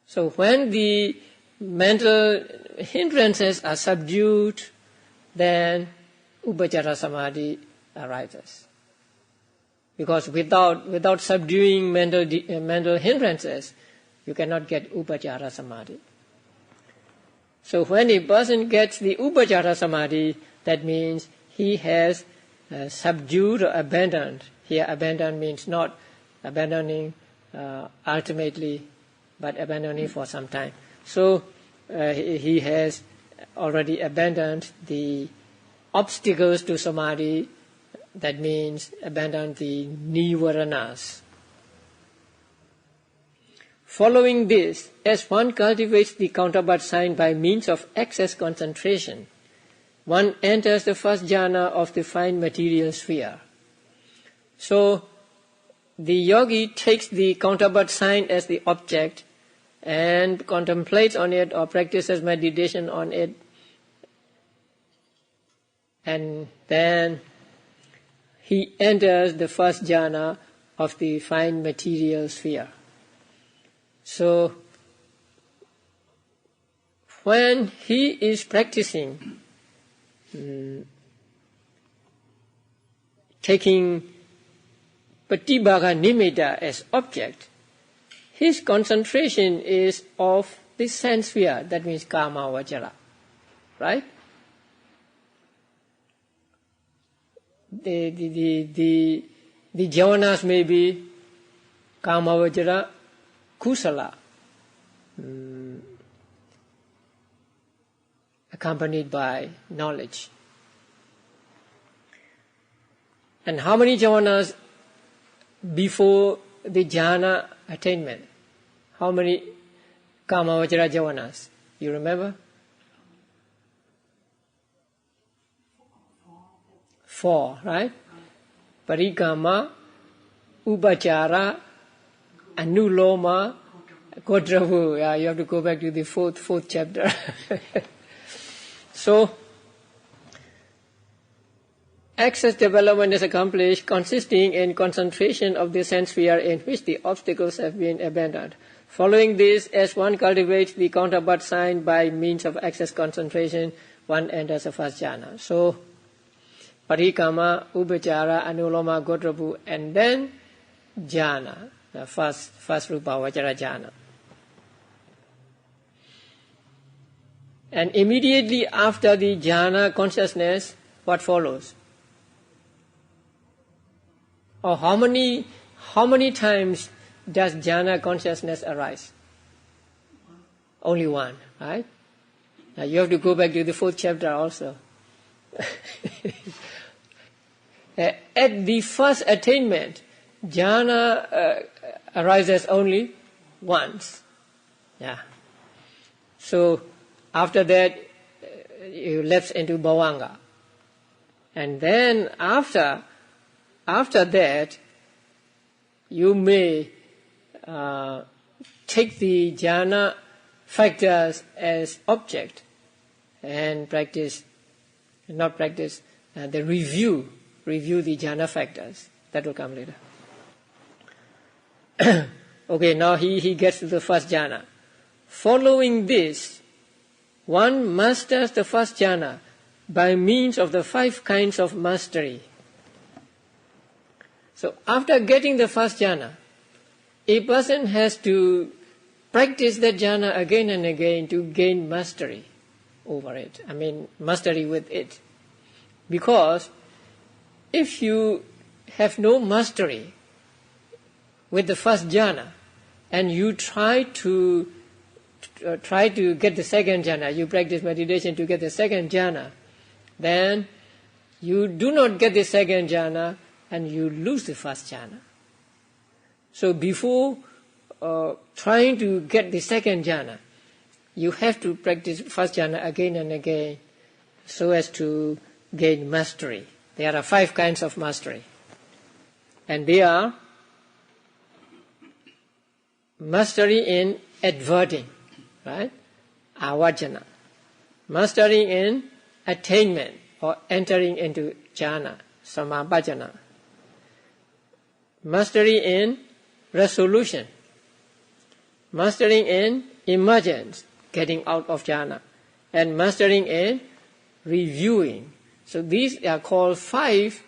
So when the mental hindrances are subdued, then upachara samadhi arises. Because without subduing mental hindrances, you cannot get upachara samadhi. So when a person gets the upachara samadhi, that means he has subdued or abandoned. Here abandoned means not abandoning ultimately, but abandoning for some time. So he has already abandoned the obstacles to samadhi. That means abandon the nivaranas. Following this, as one cultivates the counterpart sign by means of excess concentration, one enters the first jhana of the fine material sphere. So the yogi takes the counterpart sign as the object and contemplates on it or practices meditation on it, and then he enters the first jhana of the fine material sphere. So when he is practicing, taking Patibhaga Nimitta as object, his concentration is of the sense sphere, that means Kama Vajara, right? The jhanas may be Kama Vajara, Kusala, accompanied by knowledge. And how many jhanas before the jhana attainment? How many Kama Vajra jhanas? You remember? 4, right? Parikama, Upachara, Anuloma, Kodravu. Yeah, you have to go back to the fourth chapter. So, access development is accomplished consisting in concentration of the sense sphere in which the obstacles have been abandoned. Following this, as one cultivates the counterpart sign by means of access concentration, one enters the first jhana. So, Parikama, Upachara, Anuloma, Gotrapu, and then jhana, the first Rupa Vajra jhana. And immediately after the jhana consciousness, what follows? Or how many times does jhana consciousness arise? Only one, right? Now you have to go back to the 4th chapter also. At the first attainment, jhana arises only once. Yeah. So after that, you lapse into bhavanga, and then after that, you may take the jhana factors as object and review the jhana factors. That will come later. Okay, now he gets to the first jhana. Following this, one masters the first jhana by means of the 5 kinds of mastery. So after getting the first jhana, a person has to practice that jhana again and again to gain mastery over it. I mean, mastery with it. Because if you have no mastery with the first jhana and you try to get the second jhana, you practice meditation to get the second jhana, then you do not get the second jhana and you lose the first jhana. So before trying to get the second jhana, you have to practice first jhana again and again so as to gain mastery. There are 5 kinds of mastery. And they are mastery in adverting, right? Avajana. Mastery in attainment or entering into jhana, samabhajana. Mastery in resolution. Mastering in emergence, getting out of jhana. And mastering in reviewing. So these are called 5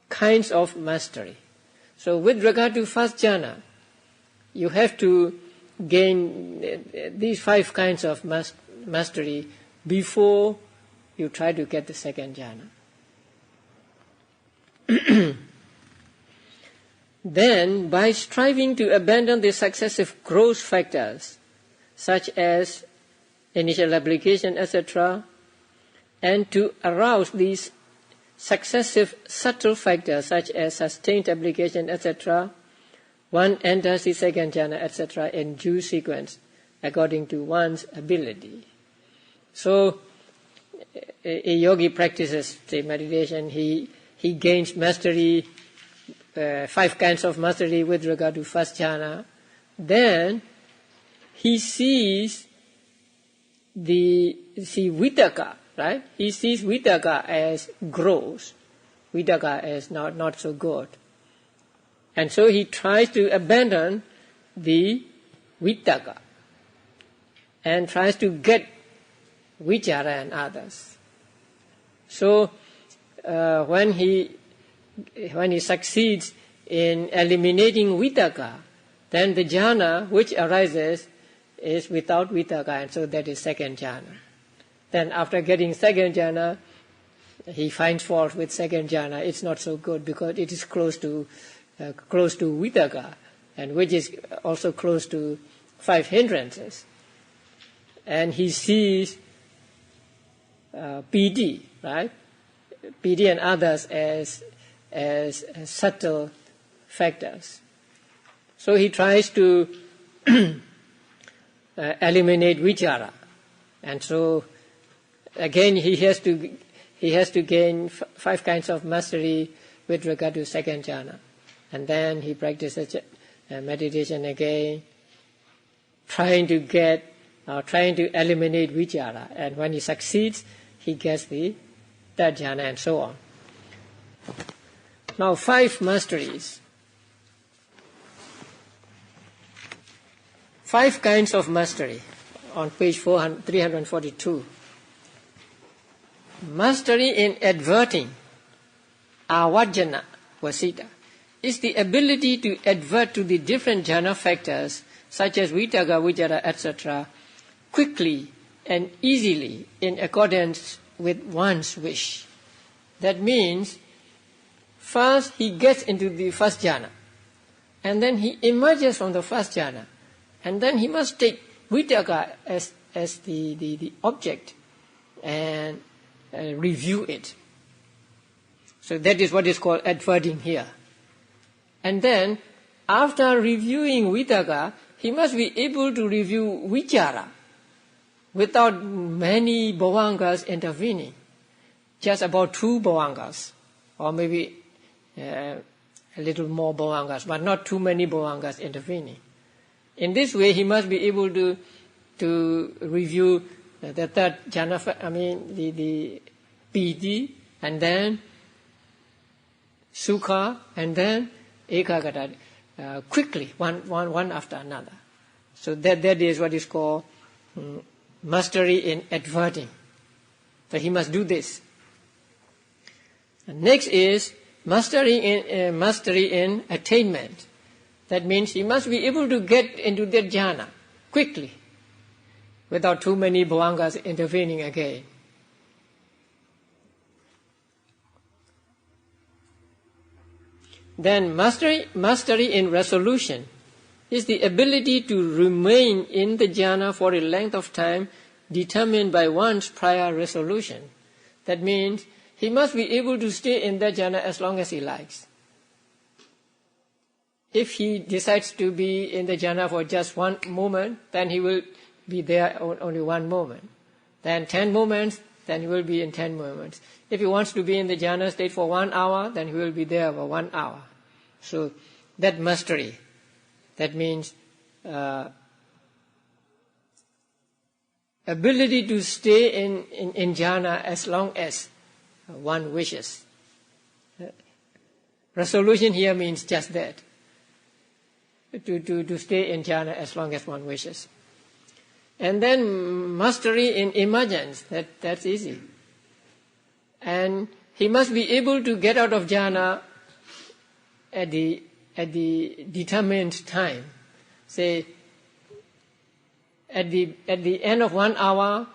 kinds of mastery. So with regard to first jhana, you have to gain these 5 kinds of mastery before you try to get the second jhana. Then, by striving to abandon the successive gross factors, such as initial application, etc., and to arouse these successive subtle factors, such as sustained application, etc., one enters the second jhana, etc., in due sequence, according to one's ability. So, a yogi practices, say, meditation, he gains mastery, 5 kinds of mastery with regard to first jhana, then he sees vitaka, right? He sees vitaka as gross, vitaka as not so good. And so he tries to abandon the vitaka and tries to get vichara and others. So when he succeeds in eliminating vitaka, then the jhana which arises is without vitaka, and so that is second jhana. Then after getting second jhana, he finds fault with second jhana. It's not so good because it is close to vitaka, and which is also close to 5 hindrances. And he sees PD, right? PD and others as subtle factors. So he tries to eliminate vichara, and so again he has to gain 5 kinds of mastery with regard to second jhana, and then he practices meditation again, trying to eliminate vichara, and when he succeeds, he gets the third jhana, and so on. Now 5 masteries. 5 kinds of mastery on page 342. Mastery in adverting, avajjana vasita, is the ability to advert to the different jhana factors such as vitaka, vichara, etc. quickly and easily in accordance with one's wish. That means first he gets into the first jhana, and then he emerges from the first jhana, and then he must take vitaka as the object and review it. So that is what is called adverting here. And then after reviewing vitaka, he must be able to review vichara without many bhavangas intervening, just about 2 bhavangas, or maybe a little more bhavangas, but not too many bhavangas intervening. In this way, he must be able to review the third jhana, the piti, and then sukha, and then ekagata, quickly, one after another. So that is what is called mastery in adverting. So he must do this. And next is mastery in attainment. That means he must be able to get into that jhana quickly, without too many bhavangas intervening again. Then mastery in resolution is the ability to remain in the jhana for a length of time determined by one's prior resolution. That means he must be able to stay in that jhana as long as he likes. If he decides to be in the jhana for just 1 moment, then he will be there only 1 moment. Then 10 moments, then he will be in 10 moments. If he wants to be in the jhana state for 1 hour, then he will be there for 1 hour. So that mastery, that means ability to stay in jhana as long as one wishes. Resolution here means just that. To stay in jhana as long as one wishes. And then mastery in emergence, that's easy. And he must be able to get out of jhana at the determined time. Say, at the end of 1 hour,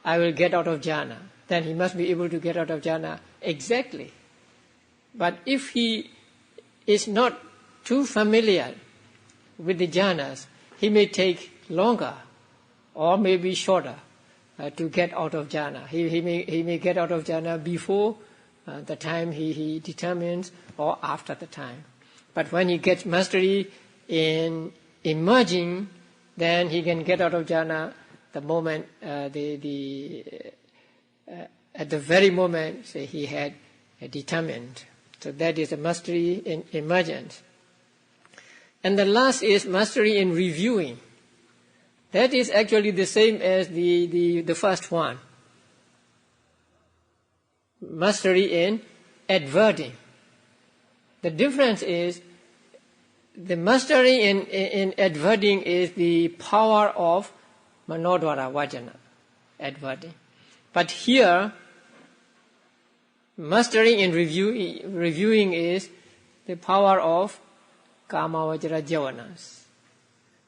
I will get out of jhana. Then he must be able to get out of jhana exactly. But if he is not too familiar with the jhanas, he may take longer or maybe shorter to get out of jhana. He may get out of jhana before the time he determines or after the time. But when he gets mastery in emerging, then he can get out of jhana the moment at at the very moment he had determined. So that is a mastery in emergence. And the last is mastery in reviewing. That is actually the same as the first one. Mastery in adverting. The difference is the mastery in adverting is the power of manodvara vajana, adverting. But here, mastery in reviewing is the power of kamavajara javanas.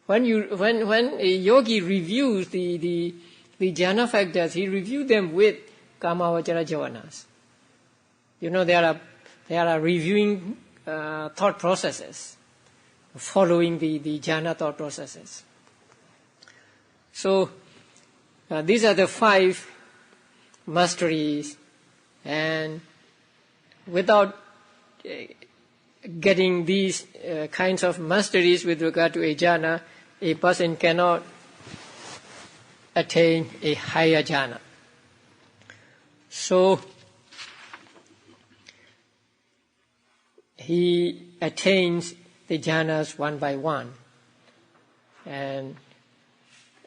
When a yogi reviews the jhana factors, he reviews them with kamavajara javanas. You know, there are reviewing thought processes, following the jhana thought processes. So these are the 5 masteries, and without getting these kinds of masteries with regard to a jhana, a person cannot attain a higher jhana. So he attains the jhanas one by one, and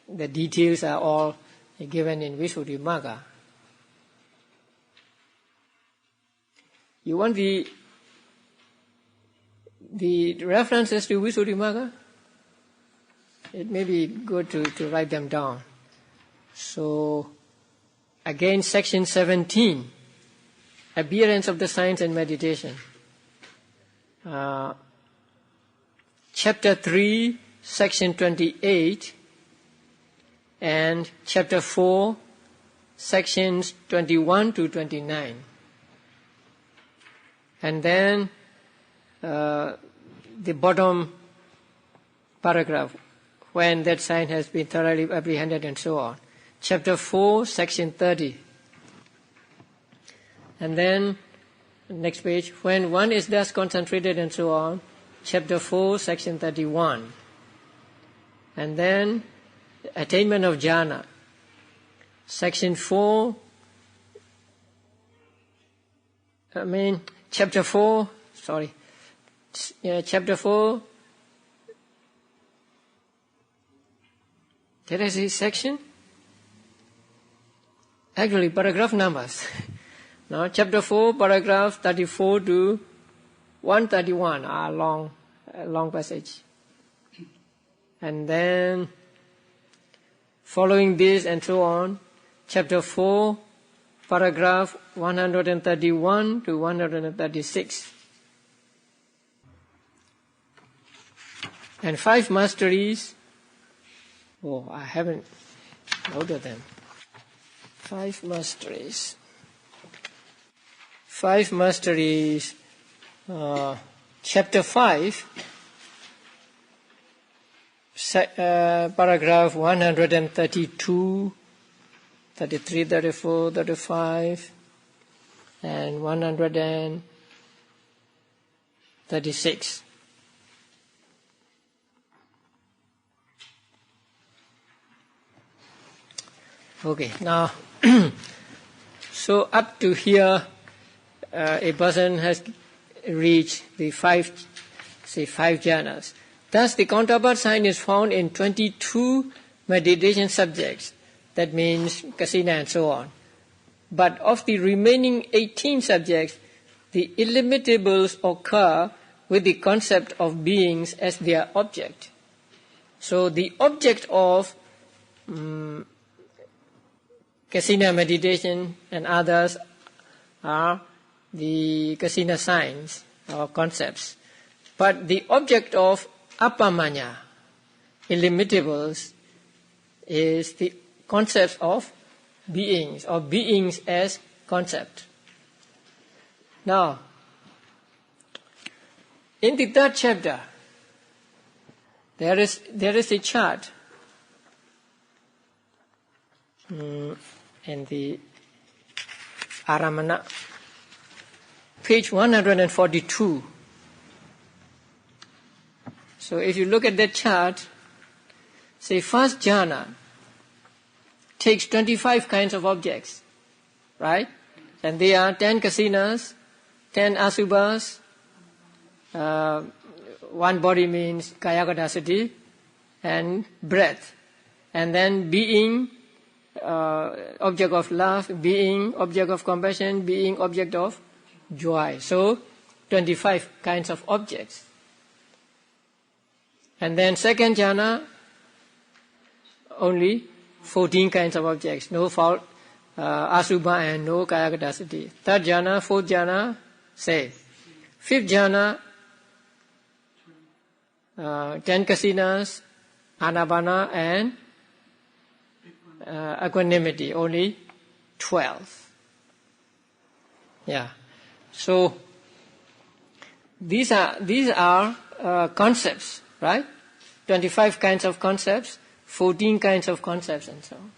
the details are all given in Visuddhimagga. You want the references to Visuddhimagga? It may be good to write them down. So, again, section 17, appearance of the science and meditation. Chapter 3, section 28, and chapter 4, sections 21 to 29. And then the bottom paragraph, when that sign has been thoroughly apprehended and so on. Chapter 4, section 30. And then, next page, when one is thus concentrated and so on. Chapter 4, section 31. And then, attainment of jhana. Section 4, chapter 4, chapter 4, did I say section? Actually, paragraph numbers. Now, chapter 4, paragraph 34 to 131 are long passage. And then, following this and so on, chapter 4, paragraph 131 to 136. And 5 masteries. Oh, I haven't noted them. 5 masteries. 5 masteries. Chapter 5, paragraph 132, 33, 34, 35, and 136. Okay, now, so up to here, a person has reached the 5 jhanas. Thus, the counterpart sign is found in 22 meditation subjects. That means kasina and so on. But of the remaining 18 subjects, the illimitables occur with the concept of beings as their object. So the object of kasina meditation and others are the kasina signs or concepts. But the object of appamanya, illimitables, is the concept of beings, or beings as concept. Now, in the 3rd chapter, there is a chart in the Aramana, page 142. So if you look at that chart, say first jhana takes 25 kinds of objects, right? And they are 10 kasinas, 10 asubhas. One body means kayakadasati and breath. And then being object of love, being object of compassion, being object of joy. So 25 kinds of objects. And then second jhana, only 14 kinds of objects. No fault, asubha and no kayakadasati. Third jhana, fourth jhana, same. Fifth jhana, 10 kasinas, anapana and equanimity, only 12. Yeah. So these are concepts, right? 25 kinds of concepts, 14 kinds of concepts, and so on.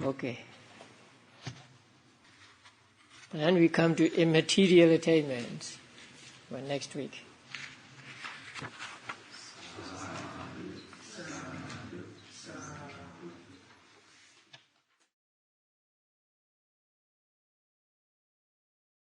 Okay. And we come to immaterial attainments next week.